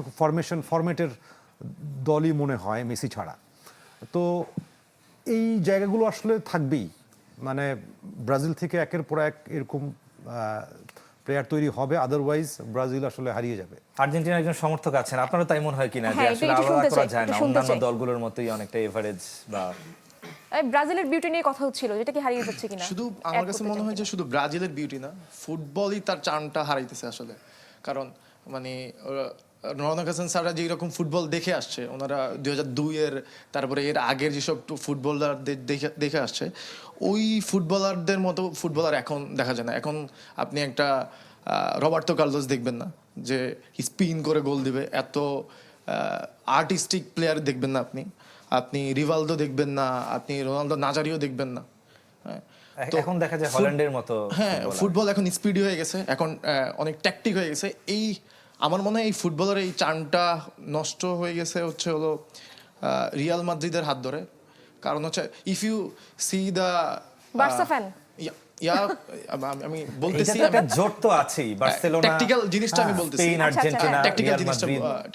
ফরম্যাটের দলই মনে হয় মেসি ছাড়া। তো এই জায়গাগুলো আসলে থাকবেই, মানে ব্রাজিল থেকে একের পর এক এরকম প্লেয়ার তৈরি হবে, আদারওয়াইজ ব্রাজিল আসলে হারিয়ে যাবে। আর্জেন্টিনার একজন সমর্থক আছেন, আপনারও তাই মনে হয় কিনা যে হ্যাঁ, আসলে এটা আলাদা শুনতে করা চাই, যায় না, এটা শুনতে অন্যান্য চাই। দলগুলোর মতোই অনেকটা এভারেজ বা ব্রাজিলের বিউটি নিয়ে কথা হচ্ছিল, যেটা কি হারিয়ে যাচ্ছে কিনা? শুধু আমার কাছে মনে হয় যে শুধু ব্রাজিলের বিউটি না, ফুটবলই তার চানটা হারাইতেছে আসলে। কারণ মানে রওনক হাসান স্যাররা যেই রকম ফুটবল দেখে আসছে, ওনারা 2002-এর তারপরে এর আগের যেসব ফুটবলারদের দেখে আসছে, ওই ফুটবলারদের মতো ফুটবলার এখন দেখা যায় না। এখন আপনি একটা রবার্তো কার্লোস দেখবেন না যে স্পিন করে গোল দিবে, এত আর্টিস্টিক প্লেয়ার দেখবেন না আপনি রিভালদো দেখবেন না, আপনি রোনালদো নাজারিও দেখবেন না। তো এখন দেখা যায় হল্যান্ডের মতো। হ্যাঁ, ফুটবল এখন স্পিডি হয়ে গেছে, এখন অনেক ট্যাকটিক হয়ে গেছে। এই আমার মনে হয় এই ফুটবলের এই চানটা নষ্ট হয়ে গেছে হলো রিয়াল মাদ্রিদের হাত ধরে। কারণ হচ্ছে if you see the Barca fan, আমি বলতেছি একটা জোট তো আছেই, বার্সেলোনা, ট্যাকটিক্যাল জিনিসটা আমি বলতেছি, স্পেন, আর্জেন্টিনা,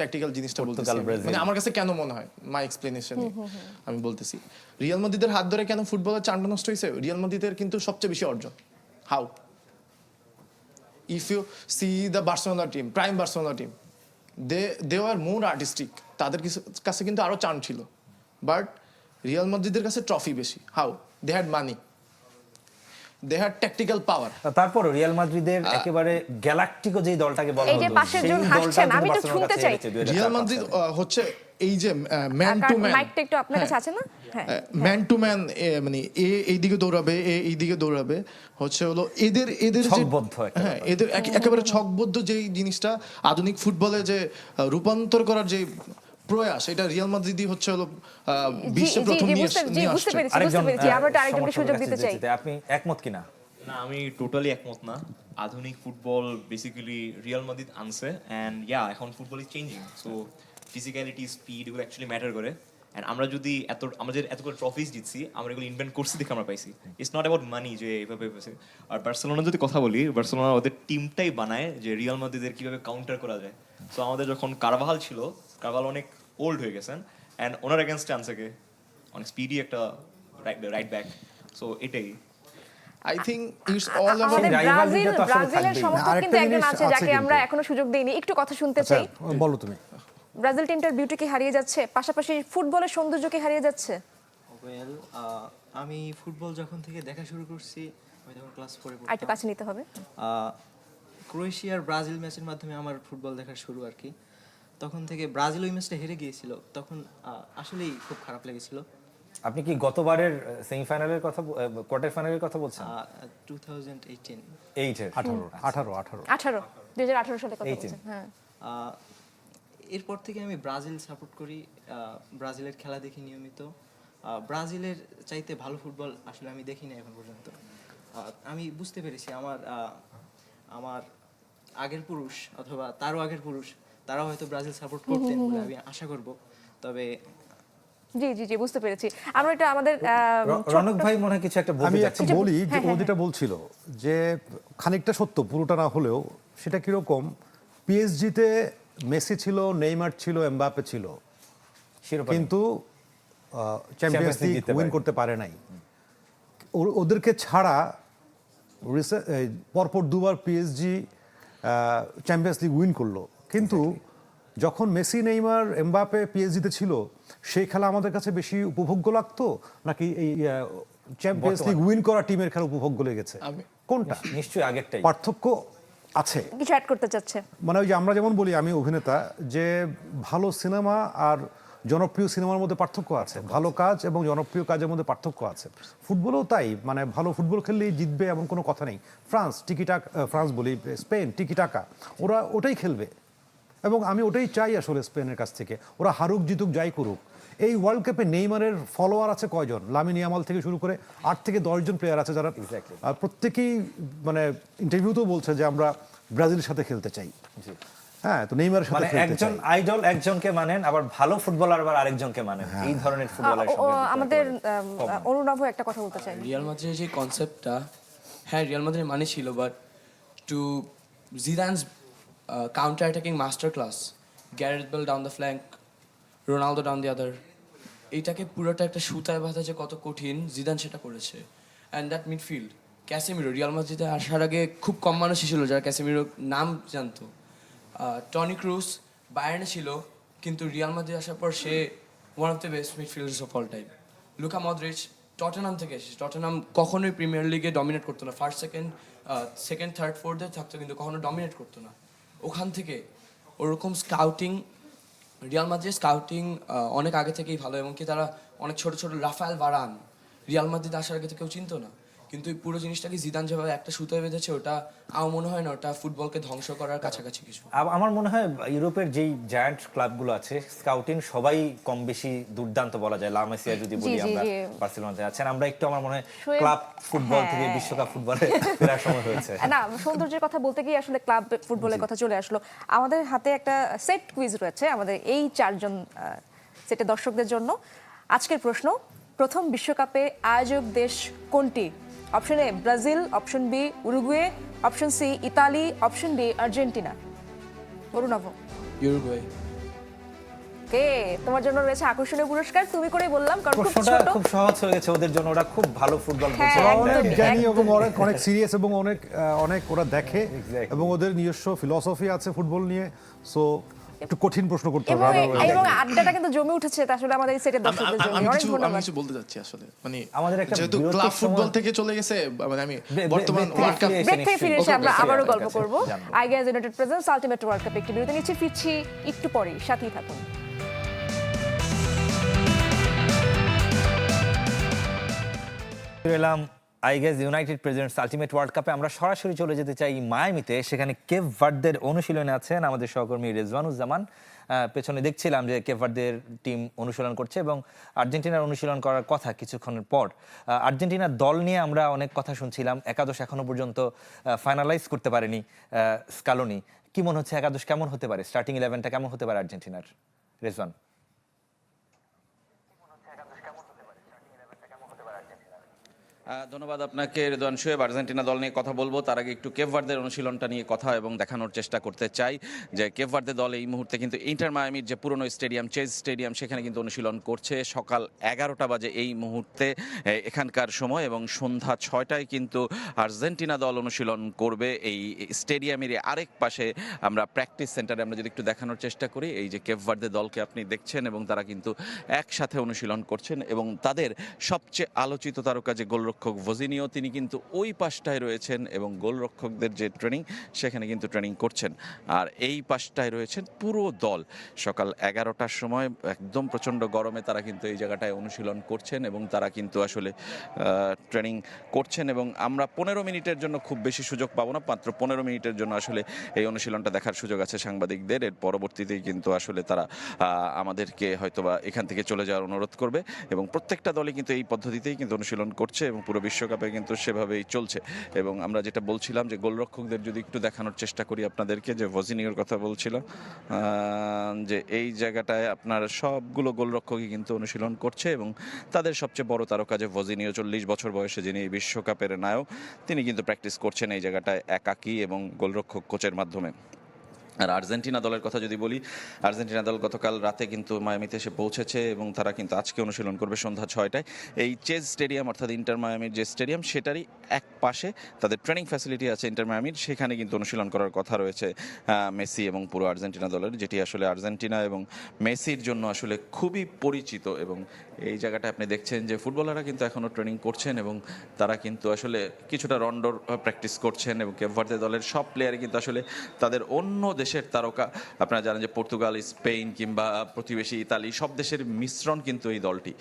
ট্যাকটিক্যাল জিনিসটা বলতেছি পর্তুগাল, ব্রাজিল। মানে আমার কাছে কেন মনে হয়, মাই এক্সপ্লেনেশন আমি বলতেছি। রিয়াল মাদ্রিদের হাত ধরে কেন ফুটবলের চানটা নষ্ট হয়েছে? রিয়াল মাদ্রিদের কিন্তু সবচেয়ে বেশি অর্জন। How? If you see the Barcelona team, prime Barcelona team, they are more artistic, তাদের কাছে কিন্তু আরো চান ছিল। বাট রিয়াল মাদ্রিদের কাছে ট্রফি বেশি। How? They had money, they had tactical power. তারপর রিয়াল মাদ্রিদের একেবারে গ্যালাকটিকো যেই দলটাকে বলা এই যে হতো, পাশের সেই জন দলটা হাসছেন, আমি তো বার্সেলোনার শুনতে কাছে চাই। হেরেছে 2004 রিয়াল মাদ্রিদ হচ্ছে এই যে ম্যান টু ম্যান, মাইকটা একটু আপনার কাছে আছে না? হ্যাঁ, ম্যান টু ম্যান, মানে এইদিকে দৌড়াবে, এইদিকে দৌড়াবে, হলো এদের যে ছকবদ্ধ একটা হ্যাঁ, এদের একেবারে ছকবদ্ধ যেই জিনিসটা আধুনিক ফুটবলে যে রূপান্তর করার যে প্রয়াস, এটা রিয়াল মাদ্রিদই হচ্ছে হলো জি বিশ্বে জি প্রথম জি নিয়ে বুঝতে নিয়ে বুঝতে আসছে। পেরেছি বুঝতে পেরেছি আমরা তো আরেকজনকে সুযোগ দিতে চাই। আপনি একমত কিনা? না, আমি টোটালি একমত না। আধুনিক ফুটবল বেসিক্যালি রিয়াল মাদ্রিদ আনছে, অ্যান্ড এখন football is changing, so physicality, speed এগুলো অ্যাকচুয়ালি ম্যাটার করে। অ্যান্ড আমরা যদি আমাদের এতগুলো ট্রফিজ জিতছি, আমরা এগুলো ইনভেন্ট করছি দেখে আমরা পাইছি। ইটস নট অ্যাবাউট মানি যে এভাবে পেয়েছে। আর বার্সেলোনা যদি কথা বলি, বার্সেলোনা ওদের টিমটাই বানায় যে রিয়াল মাদ্রিদের কীভাবে কাউন্টার করা যায়। সো আমাদের যখন কারভাহাল ছিল, কারভাহাল অনেক ওল্ড হয়ে গেছেন, অ্যান্ড ওনার এগেনস্টে আনছে কে অনেক স্পিডি একটা রাইট ব্যাক। সো এটাই I think it's all about আমাদের rivalry টা তো আসলে ব্রাজিলের থাকবেই। সমর্থক আরেকটা কিন্তু একজন জিনিস আছে আছে যাকে কিন্তু। আমরা এখনো সুযোগ দেইনি, একটু কথা শুনতে আচ্ছা চাই। বলো তুমি। ব্রাজিল টিমটার বিউটি কি হারিয়ে যাচ্ছে, পাশাপাশি ফুটবলের সৌন্দর্য কি হারিয়ে যাচ্ছে? ওয়েল, আমি ফুটবল যখন থেকে দেখা শুরু করছি, আমি তখন ক্লাস 4 এ আর একটু পড়তাম। কাছে নিতে হবে। ক্রোয়েশিয়ার ব্রাজিল ম্যাচের মাধ্যমে আমার ফুটবল দেখার শুরু আর কি। তখন থেকে ব্রাজিল ওই ম্যাচটা হেরে গিয়েছিল, তখন আসলেই খুব খারাপ লেগেছিল। আপনি কি গতবারের সেমিফাইনালের কথা, কোয়ার্টার ফাইনালের কথা বলছেন? 2018 8-এর 18 2018 সালে কথা 18 বলছেন। হ্যাঁ এরপর থেকে আমি ব্রাজিল সাপোর্ট করি, ব্রাজিলের খেলা দেখি নিয়মিত। ব্রাজিলের চাইতে ভালো ফুটবল আসলে আমি দেখি না এখন পর্যন্ত। আমি বুঝতে পেরেছি আমার আগের পুরুষ অথবা তারও আগের পুরুষ, তারা হয়তো ব্রাজিল সাপোর্ট করতেন বলে আমি আশা করব। তবে জি জি জি বুঝতে পেরেছি। আমরা এটা আমাদের রনক ভাই মনে হয় কিছু একটা বলতে আমি চাচ্ছেন। একটা বলি যে হ্যাঁ, ও যেটা বলছিল যে খানিকটা সত্য, পুরোটা না হলেও, সেটা কিরকম, পিএসজিতে মেসি ছিল, নেইমার ছিল, এমবাপে ছিল, শিরোপা কিন্তু চ্যাম্পিয়ন্স লিগ জিততে উইন পারেনি। করতে পারে নাই। ওদেরকে ছাড়া পরপর দুবার পিএসজি চ্যাম্পিয়ন্স লিগ উইন করলো, কিন্তু যখন মেসি, নেইমার, এমবাপে পিএসজিতে ছিল, সেই খেলা আমাদের কাছে বেশি উপভোগ্য লাগতো নাকি এই চ্যাম্পিয়ন্স লিগ উইন করা টিমের খেলা উপভোগ্য লেগেছে? কোনটা? নিশ্চয়ই আগেরটাই। পার্থক্য আছে। কিছু অ্যাড করতে চাচ্ছে। মানে ওই যে আমরা যেমন বলি, আমি অভিনেতা, যে ভালো সিনেমা আর জনপ্রিয় সিনেমার মধ্যে পার্থক্য আছে, ভালো কাজ এবং জনপ্রিয় কাজের মধ্যে পার্থক্য আছে। ফুটবলও তাই, মানে ভালো ফুটবল খেললেই জিতবে এমন কোনো কথা নেই। ফ্রান্স বলি, স্পেন টিকিটাকা, ওরা ওটাই খেলবে এবং আমি ওটাই চাই আসলে স্পেনের কাছ থেকে। ওরা হারুক জিতুক যাই করুক। এই ওয়ার্ল্ড কাপে নেইমারের ফলোয়ার আছে কয়জন? লামিন ইয়ামাল থেকে শুরু করে 8 থেকে 10 জন প্লেয়ার আছে যারা প্রত্যেকেই মানে ইন্টারভিউতেও বলছে যে আমরা ব্রাজিলের সাথে খেলতে চাই। হ্যাঁ, তো নেইমারের সাথে মানে খেলতে একজন চাই। আইডল একজনকে মানেন, আবার ভালো ফুটবলার আবার আরেকজনকে মানেন। এই ধরনের ফুটবলার আমাদের অনুনব একটা কথা বলতে চাই। রিয়াল মাদ্রিদের যে কনসেপ্টটা, হ্যাঁ রিয়াল মাদ্রিদের মানে ছিল, but to Zidane's counter attacking master class, Gareth Bale down the flank, Ronaldo down the other, এইটাকে পুরোটা একটা সুতায় বাঁধা যে কত কঠিন, জিদান সেটা করেছে। And that midfield, Casemiro, Real মাদ্রিদে আসার আগে খুব কম মানুষই ছিল যারা ক্যাসেমিরোর নাম জানতো। টনি ক্রুস বায়ার্নে ছিল, কিন্তু রিয়াল মাদ্রিদ আসার পর সে one of the best midfielders of all time. Luka Modric Tottenham থেকে এসেছে, টটেনহাম কখনোই প্রিমিয়ার লিগে ডমিনেট করতো না, ফার্স্ট সেকেন্ড থার্ড ফোর্থে থাকতো, কিন্তু কখনো ডমিনেট করতো না। ওখান থেকে ওরকম স্কাউটিং, রিয়াল মাদ্রিদ স্কাউটিং অনেক আগে থেকেই ভালো, এবং কি তারা অনেক ছোট ছোট রাফায়েল ভারান রিয়াল মাদ্রিদ আসার আগে তো কেউ চিনতো না, কিন্তু এই পুরো জিনিসটাকে জিদান যেভাবে একটা সুতোয় বেঁধেছে, ওটা আমার মনে হয় না ওটা ফুটবলকে ধ্বংস করার কাছাকাছি কিছু। আমার মনে হয় ইউরোপের যেই জায়ান্ট ক্লাবগুলো আছে, স্কাউটিং সবাই কম বেশি দুর্দান্ত বলা যায়। লা মাসিয়া যদি বলি, আমরা বার্সেলোনাতে আছেন, আমরা একটু আমার মনে হয় ক্লাব ফুটবল থেকে বিশ্বকাপ ফুটবলে ফেরার সময় হয়েছে। না, সৌন্দর্যের কথা বলতে গিয়ে আসলে ক্লাব ফুটবলের কথা চলে আসলো। আমাদের হাতে একটা সেট কুইজ রয়েছে আমাদের এই 4 জন সেটে দর্শকদের জন্য। আজকের প্রশ্ন, প্রথম বিশ্বকাপে আয়োজক দেশ কোনটি? Option A Brazil, option B Uruguay, option C Italy, option D Argentina. Arunabha, Uruguay. কে তোমার জন্য রয়েছে আকর্ষণীয় পুরস্কার। তুমি করেই বললাম, কারণ খুব প্রশ্নটা ছোট। খুব সহজ হয়ে গেছে ওদের জন্য, ওরা খুব ভালো ফুটবল হ্যাঁ, খেলছে। একদমই। অনেক জ্ঞানী এবং একদমই। অনেক সিরিয়াস এবং অনেক ওরা দেখে Exactly. এবং ওদের নিজস্ব ফিলসফি আছে ফুটবল নিয়ে। সো একটু কঠিন প্রশ্ন করতে এবং হবে। এবং আড্ডাটা কিন্তু জমে উঠেছে আসলে আমাদের এই সেটের দর্শকদের জন্য। আমি অনেক কিছু ধন্যবাদ। বলতে চাচ্ছি আসলে, মানে আমাদের একটা যেহেতু বিরতির ক্লাব ফুটবল সময়- থেকে চলে গেছে, মানে আমি বে- বর্তমান বে- ওয়ার্ল্ড কাপ বে- ব্রেক থেকে ফিরে এসে আমরা Okay, আবারও okay, গল্প okay, করব। জানবো। আইগিয়াস ইউনাইটেড প্রেজেন্টস আলটিমেট ওয়ার্ল্ড কাপে একটি বিরতি নিচ্ছি, ফিরছি একটু পরেই, সাথেই থাকুন। এলাম I guess United presidents ultimate world কাপে আমরা সরাসরি চলে যেতে চাই মায়ামিতে। সেখানে কেপ ভার্দের অনুশীলনে আছেন আমাদের সহকর্মী রেজওয়ানুজ্জামান। পেছনে দেখছিলাম যে কেপ ভার্দের টিম অনুশীলন করছে এবং আর্জেন্টিনার অনুশীলন করার কথা কিছুক্ষণের পর। আর্জেন্টিনার দল নিয়ে আমরা অনেক কথা শুনছিলাম, একাদশ এখনো পর্যন্ত ফাইনালাইজ করতে পারেনি স্কালোনি। কি মনে হচ্ছে একাদশ কেমন হতে পারে, স্টার্টিং 11টা কেমন হতে পারে আর্জেন্টিনার? রেজওয়ান। ধন্যবাদ আপনাকে রেদওয়ান শোয়েব। আর্জেন্টিনা দল নিয়ে কথা বলবো, তার আগে একটু কেপ ভার্দের অনুশীলনটা নিয়ে কথা এবং দেখানোর চেষ্টা করতে চাই যে কেপ ভার্দে দল এই মুহূর্তে কিন্তু ইন্টার মায়ামির যে পুরনো স্টেডিয়াম চেজ স্টেডিয়াম সেখানে কিন্তু অনুশীলন করছে। সকাল 11টা বাজে এই মুহূর্তে এখানকার সময় এবং সন্ধ্যা 6টায় কিন্তু আর্জেন্টিনা দল অনুশীলন করবে এই স্টেডিয়ামের আরেক পাশে। আমরা প্র্যাকটিস সেন্টারে আমরা যদি একটু দেখানোর চেষ্টা করি, এই যে কেপ ভার্দে দলকে আপনি দেখছেন এবং তারা কিন্তু একসাথে অনুশীলন করছেন এবং তাদের সবচেয়ে আলোচিত তারকা যে গোলরক্ষক ভজিনিও তিনি কিন্তু ওই পাশটায় রয়েছেন এবং গোলরক্ষকদের যে ট্রেনিং সেখানে কিন্তু ট্রেনিং করছেন। আর এই পাশটায় রয়েছেন পুরো দল। সকাল 11টার সময় একদম প্রচণ্ড গরমে তারা কিন্তু এই জায়গাটায় অনুশীলন করছেন এবং তারা কিন্তু আসলে ট্রেনিং করছেন এবং আমরা 15 মিনিটের জন্য, খুব বেশি সুযোগ পাবো না, মাত্র 15 মিনিটের জন্য আসলে এই অনুশীলনটা দেখার সুযোগ আছে সাংবাদিকদের। এর পরবর্তীতেই কিন্তু আসলে তারা আমাদেরকে হয়তোবা এখান থেকে চলে যাওয়ার অনুরোধ করবে এবং প্রত্যেকটা দলই কিন্তু এই পদ্ধতিতেই কিন্তু অনুশীলন করছে এবং পুরো বিশ্বকাপে কিন্তু সেভাবেই চলছে। এবং আমরা যেটা বলছিলাম যে গোলরক্ষকদের যদি একটু দেখানোর চেষ্টা করি আপনাদেরকে, যে ভজিনিওর কথা বলছিলাম, যে এই জায়গাটায় আপনার সবগুলো গোলরক্ষকই কিন্তু অনুশীলন করছে এবং তাদের সবচেয়ে বড় তারকা যে ভজিনিও 40 বছর বয়সে, যিনি এই বিশ্বকাপের নায়ক, তিনি কিন্তু প্র্যাকটিস করছেন এই জায়গাটায় একাকী এবং গোলরক্ষক কোচের মাধ্যমে। আর আর্জেন্টিনা দলের কথা যদি বলি, আর্জেন্টিনা দল গতকাল রাতে কিন্তু মায়ামিতে এসে পৌঁছেছে এবং তারা কিন্তু আজকে অনুশীলন করবে সন্ধ্যা 6টায় এই চেজ স্টেডিয়াম, অর্থাৎ ইন্টার মায়ামির যে স্টেডিয়াম সেটারই এক পাশে তাদের ট্রেনিং ফ্যাসিলিটি আছে ইন্টার মায়ামির, সেখানে কিন্তু অনুশীলন করার কথা রয়েছে মেসি এবং পুরো আর্জেন্টিনা দলের, যেটি আসলে আর্জেন্টিনা এবং মেসির জন্য আসলে খুবই পরিচিত। এবং এই জায়গাটা আপনি দেখছেন যে ফুটবলাররা কিন্তু এখনও ট্রেনিং করছেন এবং তারা কিন্তু আসলে কিছুটা রন্ডোর প্র্যাকটিস করছেন এবং কেপ ভার্দে দলের সব প্লেয়ারই কিন্তু আসলে তাদের অন্য দেশের তারকা, আপনারা জানেন যে পর্তুগাল, স্পেন কিংবা প্রতিবেশী ইতালি, সব দেশের মিশ্রণ কিন্তু এই দলটি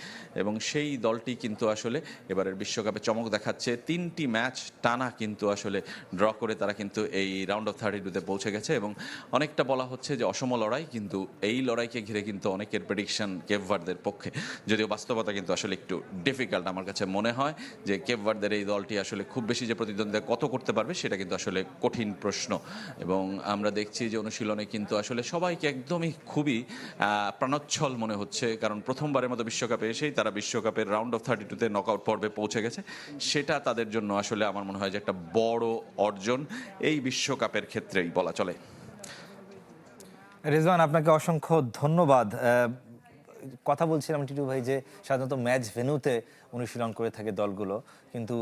এবং সেই দলটি কিন্তু আসলে এবারের বিশ্বকাপে চমক দেখাচ্ছে। 3টি ম্যাচ টানা কিন্তু আসলে ড্র করে তারা কিন্তু এই রাউন্ড অফ 32-তে পৌঁছে গেছে এবং অনেকটা বলা হচ্ছে যে অসম লড়াই, কিন্তু এই লড়াইকে ঘিরে কিন্তু অনেকের প্রেডিকশন কেপ ভার্দের পক্ষে, যদিও বাস্তবতা কিন্তু আসলে একটু ডিফিকাল্ট। আমার কাছে মনে হয় যে কেপ ভার্দের এই দলটি আসলে খুব বেশি যে প্রতিদ্বন্দ্বিতা কত করতে পারবে সেটা কিন্তু আসলে কঠিন প্রশ্ন। এবং আমরা দেখছি যে অনুশীলনে কিন্তু আসলে সবাইকে একদমই খুবই প্রাণোচ্ছল মনে হচ্ছে, কারণ প্রথমবারের মতো বিশ্বকাপে এসেই তারা বিশ্বকাপের রাউন্ড অফ 32-তে নকআউট পর্বে পৌঁছে গেছে। সেটা তাদের জন্য আসলে আমার মনে হয় যে একটা বড় অর্জন এই বিশ্বকাপের ক্ষেত্রেই বলা চলে। রেজওয়ান, আপনাকে অসংখ্য ধন্যবাদ। কথা বলছিলাম টিটু ভাই যে সাধারণত ম্যাচ ভেন্যুতে অনুশীলন করে থাকে দলগুলো, কিন্তু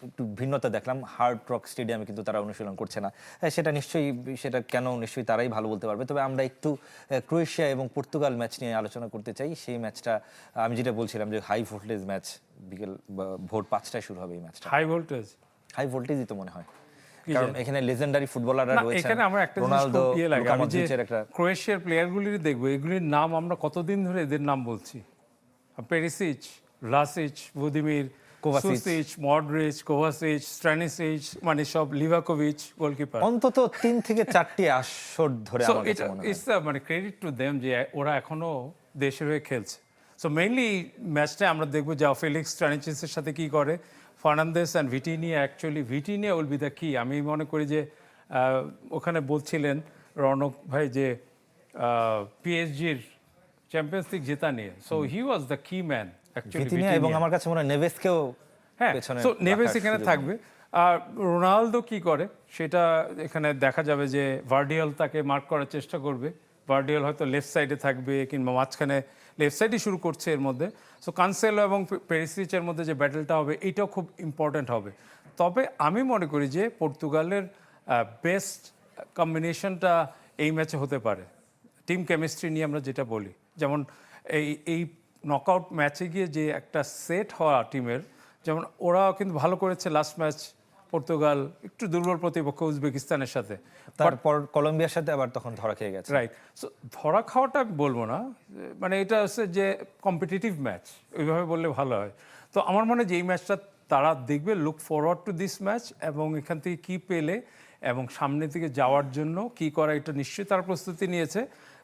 একটু ভিন্নতা দেখলাম, হার্ড রক স্টেডিয়ামে কিন্তু তারা অনুশীলন করছে না। সেটা নিশ্চয়ই, সেটা কেন নিশ্চয়ই তারাই ভালো বলতে পারবে। তবে আমরা একটু ক্রোয়েশিয়া এবং পর্তুগাল ম্যাচ নিয়ে আলোচনা করতে চাই। সেই ম্যাচটা আমি যেটা বলছিলাম যে হাই ভোল্টেজ ম্যাচ, বিকেল ভোর 5টায় শুরু হবে এই ম্যাচটা। হাই ভোল্টেজ, হাই ভোল্টেজই তো মনে হয়, কারণ এখানে লেজেন্ডারি ফুটবলাররা রয়েছে। এখানে আমরা একটা রোনালদো, লুকা মডরিচের একটা ক্রোয়েশিয়ার প্লেয়ারগুলির দেখবো, এগুলির নাম আমরা কতদিন ধরে এদের নাম বলছি, পেরিসিচ, ভ্লাসিচ, ভ্লাদিমির, কোভাসিচ, মডরিচ, কোভাসিচ, স্ট্রানিসিচ, মানে সব, লিভাকোভিচ গোলকিপার, অন্তত 3 থেকে 4টি আসর ধরে আমার কাছে মনে হয়। ইটস মানে ক্রেডিট টু দেম যে ওরা এখনো দেশের হয়ে খেলছে। সো মেইনলি ম্যাচটা আমরা দেখবো যে ফেলিক্স স্ট্রানিসিচের সাথে কি করে, Fernandes and Vitinha. Actually Vitinha will be the key. আমি মনে করি যে ওখানে বলছিলেন রৌনক ভাই যে পিএসজির চ্যাম্পিয়ন্স লিগ জেতা নিয়ে, সো হি ওয়াজ দ্য কি ম্যান অ্যাকচুয়ালি। এবং আমার কাছে মনে হয় নেভেসকেও, হ্যাঁ, সো নেভেস এখানে থাকবে। আর রোনালদো কি করে সেটা এখানে দেখা যাবে যে ভার্ডিয়াল তাকে মার্ক করার চেষ্টা করবে। ভার্ডিয়াল হয়তো লেফট সাইডে থাকবে কিংবা মাঝখানে, লেফট সাইডই শুরু করছে এর মধ্যে। সো কানসেলো এবং পেরিসিচের মধ্যে যে ব্যাটেলটা হবে এটাও খুব ইম্পর্ট্যান্ট হবে। তবে আমি মনে করি যে পর্তুগালের বেস্ট কম্বিনেশনটা এই ম্যাচে হতে পারে টিম কেমিস্ট্রি নিয়ে আমরা যেটা বলি। যেমন এই নকআউট ম্যাচে গিয়ে যে একটা সেট হওয়া টিমের, যেমন ওরা কিন্তু ভালো করেছে লাস্ট ম্যাচ পর্তুগাল, একটু দুর্বল প্রতিপক্ষ উজবেকিস্তানের সাথে, তারপর কলম্বিয়ার সাথে আবার তখন ধরা খেয়ে গেছে। রাইট। সো ধরা খাওয়াটা বলবো না, মানে এটা হচ্ছে যে কম্পিটিটিভ ম্যাচ, ওইভাবে বললে ভালো হয়। তো আমার মনে হয় যে এই ম্যাচটা তারা দেখবে look forward to this match এবং এখান থেকে কী পেলে এবং সামনের দিকে যাওয়ার জন্য কি করা এটা নিশ্চয়ই তারা প্রস্তুতি নিয়েছে।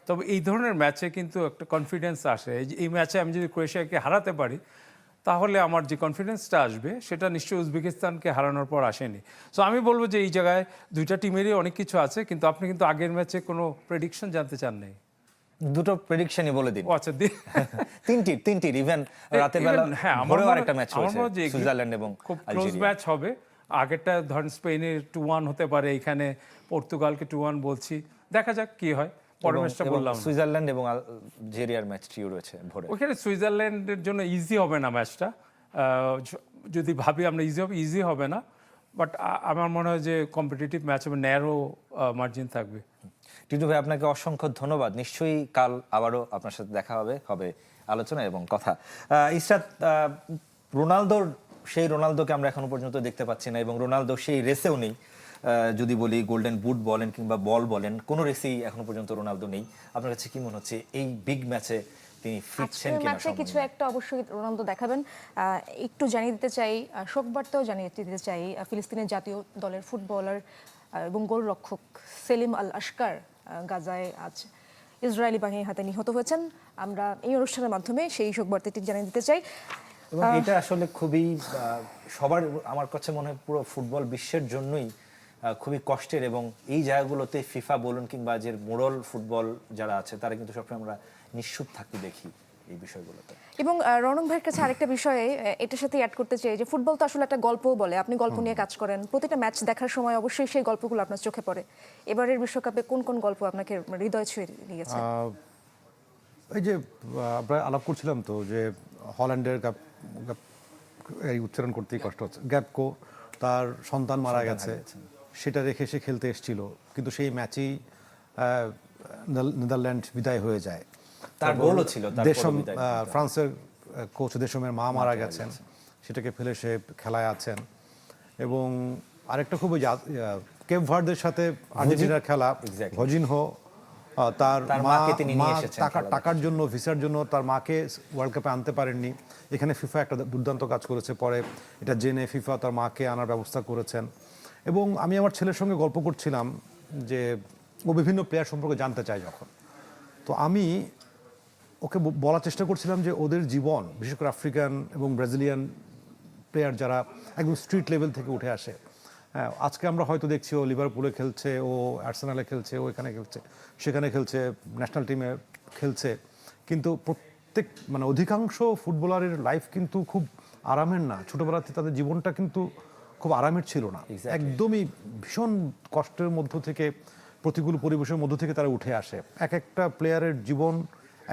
তবে এই ধরনের ম্যাচে কিন্তু একটা কনফিডেন্স আসে, এই ম্যাচে আমি যদি ক্রোয়েশিয়াকে হারাতে পারি তাহলে আমার যে কনফিডেন্সটা আসবে সেটা নিশ্চয়ই উজবেকিস্তানকে হারানোর পর আসেনি। সো আমি বলবো যে এই জায়গায় দুইটা টিমেরই অনেক কিছু আছে, কিন্তু আপনি কিন্তু আগের ম্যাচে কোনো প্রেডিকশন জানতে চান নাই। দুটো প্রেডিকশনই বলে দিন। ও আচ্ছা, তিনটির ইভেন রাতের বেলা ভোরেও আরেকটা ম্যাচ হয়েছে সুইজারল্যান্ড এবং খুব ক্লোজ ম্যাচ হবে। আগেরটা ধরেন স্পেনের 2-1 হতে পারে, এখানে পর্তুগালকে 2-1 বলছি, দেখা যাক কি হয়। পরের ম্যাচটা বললাম সুইজারল্যান্ড এবং আলজেরিয়ার ম্যাচটিও রয়েছে ভোরে। ওখানে সুইজারল্যান্ডের জন্য ইজি হবে না ম্যাচটা, যদি ভাবি আমরা ইজি হবে না, বাট আমার মনে হয় যে কম্পিটিটিভ ম্যাচ হবে, ন্যারো মার্জিন থাকবে। টিটু ভাই আপনাকে অসংখ্য ধন্যবাদ। নিশ্চয়ই কাল আবারও আপনার সাথে দেখা হবে আলোচনা এবং কথা। ইসরাত, সেই রোনালদোকে আমরা এখনো পর্যন্ত দেখতে পাচ্ছি না এবং রোনালদো সেই রেসেও নেই। যদি বলি গোল্ডেন বুট বলেন কিংবা বল বলেন, কোনো রেসেই এখনো পর্যন্ত রোনালদো নেই। আপনার কাছে কি মনে হচ্ছে এই বিগ ম্যাচে তিনি ফিটছেন কিনা? ম্যাচে কিছু একটা অবশ্যই রোনালদো দেখাবেন। একটু জানিয়ে দিতে চাই, শোকবার্তাও জানিয়ে দিতে চাই, ফিলিস্তিনের জাতীয় দলের ফুটবলার এবং গোলরক্ষক সেলিম আল আশকার গাজায় আজ ইসরায়েলি বাহিনীর হাতে নিহত হয়েছেন। আমরা এই অনুষ্ঠানের মাধ্যমে সেই শোকবার্তাটি জানিয়ে দিতে চাই। এবং এটা আসলে খুবই সবার, আমার কাছে মনে হয় পুরো ফুটবল বিশ্বের জন্যই খুবই কষ্টের, এবং এই জায়গাগুলোতে ফিফা বলুন কিংবা যে মোরাল ফুটবল যারা আছে তারা কিন্তু সবসময় আমরা নিশ্চুপ থাকতে দেখি এই বিষয়গুলোতে। এবং রনক ভাইয়ের কাছে আরেকটা বিষয়ে এটার সাথে অ্যাড করতে চাই যে ফুটবল তো আসলে একটা গল্পও বলে। আপনি গল্প নিয়ে কাজ করেন, প্রতিটা ম্যাচ দেখার সময় অবশ্যই সেই গল্পগুলো আপনার চোখে পড়ে। এবারের বিশ্বকাপে কোন কোন গল্প আপনাকে হৃদয় ছুঁয়ে দিয়েছে? এই যে আমরা আলাপ করছিলাম তো যে হল্যান্ডের এই উচ্চারণ করতেই কষ্ট হচ্ছে, গ্যাপকো, তার সন্তান মারা গেছে, সেটা রেখে সে খেলতে এসেছিল, কিন্তু সেই ম্যাচেই নেদারল্যান্ড বিদায় হয়ে যায়। তার গোলও ছিল, দেশম ফ্রান্সের কোচ দেশমের মা মারা গেছেন, সেটাকে ফেলে সে খেলায় আছেন। এবং আরেকটা খুব কেপ ভার্দের সাথে আর্জেন্টিনার খেলা, ভজিনহো, তার মা টাকার জন্য, ভিসার জন্য তার মাকে ওয়ার্ল্ড কাপে আনতে পারেননি। এখানে ফিফা একটা দুর্দান্ত কাজ করেছে, পরে এটা জেনে ফিফা তার মাকে আনার ব্যবস্থা করেছেন। এবং আমি আমার ছেলের সঙ্গে গল্প করছিলাম যে ও বিভিন্ন প্লেয়ার সম্পর্কে জানতে চায় যখন, তো আমি ওকে বলার চেষ্টা করছিলাম যে ওদের জীবন, বিশেষ করে আফ্রিকান এবং ব্রাজিলিয়ান প্লেয়ার যারা একদম স্ট্রিট লেভেল থেকে উঠে আসে, হ্যাঁ, আজকে আমরা হয়তো দেখছি ও লিভারপুলে খেলছে, ও আর্সেনালে খেলছে, ও এখানে খেলছে, সেখানে খেলছে, ন্যাশনাল টিমে খেলছে, কিন্তু প্রত্যেক অধিকাংশ ফুটবলারের লাইফ কিন্তু খুব আরামের না। ছোটোবেলাতে তাদের জীবনটা কিন্তু খুব আরামের ছিল না, একদমই ভীষণ কষ্টের মধ্য থেকে, প্রতিকূল পরিবেশের মধ্য থেকে তারা উঠে আসে। এক একটা প্লেয়ারের জীবন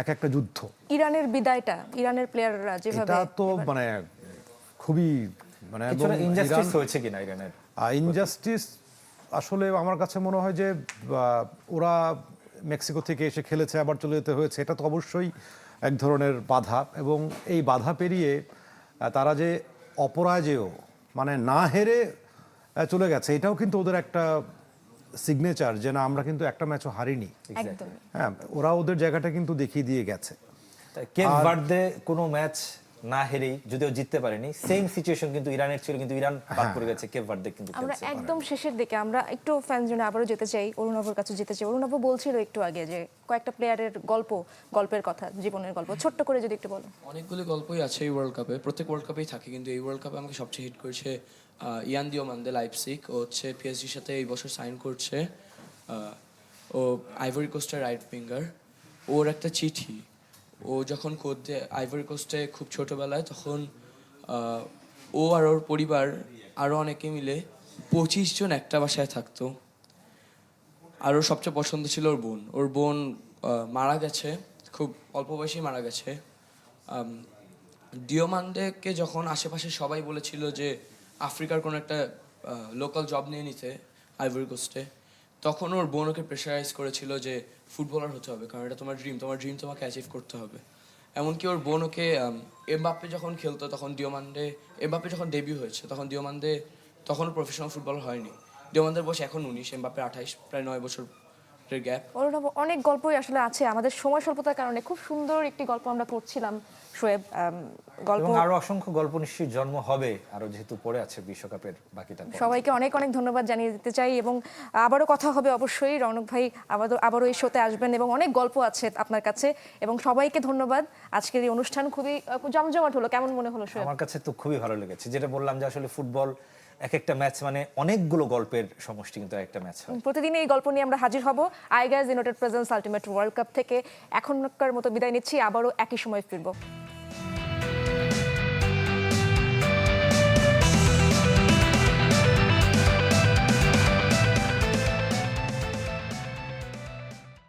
এক একটা যুদ্ধ। ইরানের বিদায়টা, ইরানের প্লেয়াররা যেভাবে, এটা তো খুবই ইনজাস্টিস হয়েছে কিনা ইরানের? ইনজাস্টিস আসলে আমার কাছে মনে হয় যে ওরা মেক্সিকো থেকে এসে খেলেছে, আবার চলে যেতে হয়েছে, এটা তো অবশ্যই এক ধরনের বাধা। এবং এই বাধা পেরিয়ে তারা যে অপরাজেয়, না হেরে চলে গেছে, এটাও কিন্তু ওদের একটা সিগনেচার যে না, আমরা কিন্তু একটা ম্যাচও হারিনি। হ্যাঁ, ওরা ওদের জায়গাটা কিন্তু দেখিয়ে দিয়ে গেছে। কেপ ভার্দে কোনো ম্যাচ না হেরেই, যদিও জিততে পারেনি, সেম সিচুয়েশন কিন্তু ইরানের ছিল, কিন্তু ইরান বাদ করে গেছে, কেপ ভার্দে কিন্তু আমরা একদম শেষের দিকে আমরা একটু ফ্যান জোনে আবারও যেতে চাই, অরুণাভর কাছে যেতে চাই। অরুণাভ বলছিল একটু আগে যে কয়েকটা প্লেয়ারের গল্পের কথা, জীবনের গল্প, ছোট্ট করে যদি একটু বলো। অনেকগুলো গল্পই আছে এই ওয়ার্ল্ড কাপে, প্রত্যেক ওয়ার্ল্ড কাপেই থাকে, কিন্তু এই ওয়ার্ল্ড কাপে আমাকে সবচেয়ে হিট করেছে ইয়ান দিওমান্দে, লাইপজিগ। ও হচ্ছে পিএসজির সাথে এই বছর সাইন করছে। ও আইভরি কোস্টের রাইট উইঙ্গার। ওর একটা চিঠি, ও যখন কোচ দেয় আইভরি কোস্টে খুব ছোটোবেলায়, তখন ও আর ওর পরিবার আরও অনেকে মিলে 25 জন একটা বাসায় থাকতো। আর ওর সবচেয়ে পছন্দ ছিল ওর বোন মারা গেছে, খুব অল্প বয়সেই মারা গেছে। দিওমান্দেকে যখন আশেপাশে সবাই বলেছিল যে আফ্রিকার কোনো একটা লোকাল জব নিয়ে নিতে আইভরি কোস্টে, তখন ওর বোন ওকে প্রেশারাইজ করেছিল যে ফুটবলার হতে হবে, কারণ এটা তোমার ড্রিম তোমাকে অ্যাচিভ করতে হবে। এমনকি ওর বোন ওকে, এমবাপ্পে যখন খেলতো তখন এমবাপ্পে যখন ডেবিউ হয়েছে তখন তখনও প্রফেশনাল ফুটবলার হয়নি। দিওমান্দের বয়স এখন 19, এমবাপ্পে 28, প্রায় 9 বছর গ্যাপ। অরুণাভ, অনেক গল্পই আসলে আছে, আমাদের সময় স্বল্পতার কারণে খুব সুন্দর একটি গল্প আমরা করছিলাম শোয়েব, গল্প। এবং আরো অসংখ্য গল্প নিশ্চয়ই জন্ম হবে আরো, যেহেতু পড়ে আছে বিশ্বকাপের বাকিটা। সবাইকে অনেক অনেক ধন্যবাদ জানিয়ে দিতে চাই এবং আবারও কথা হবে অবশ্যই। রৌনক ভাই আবারও এই শোতে আসবেন এবং অনেক গল্প আছে আপনার কাছে, এবং সবাইকে ধন্যবাদ। আজকের এই অনুষ্ঠান খুবই জমজমাট হলো, কেমন মনে হলো শোয়েব? আমার কাছে তো খুবই ভালো লেগেছে, যেটা বললাম যে আসলে ফুটবল এক একটা ম্যাচ মানে অনেকগুলো গল্পের সমষ্টি, কিন্তু একটা ম্যাচ হয়। প্রতিদিন এই গল্প নিয়ে আমরা হাজির হব। I guys United presence ultimate world cup থেকে এখনকার মতো বিদায় নিচ্ছি, আবারও একই সময় ফিরবো।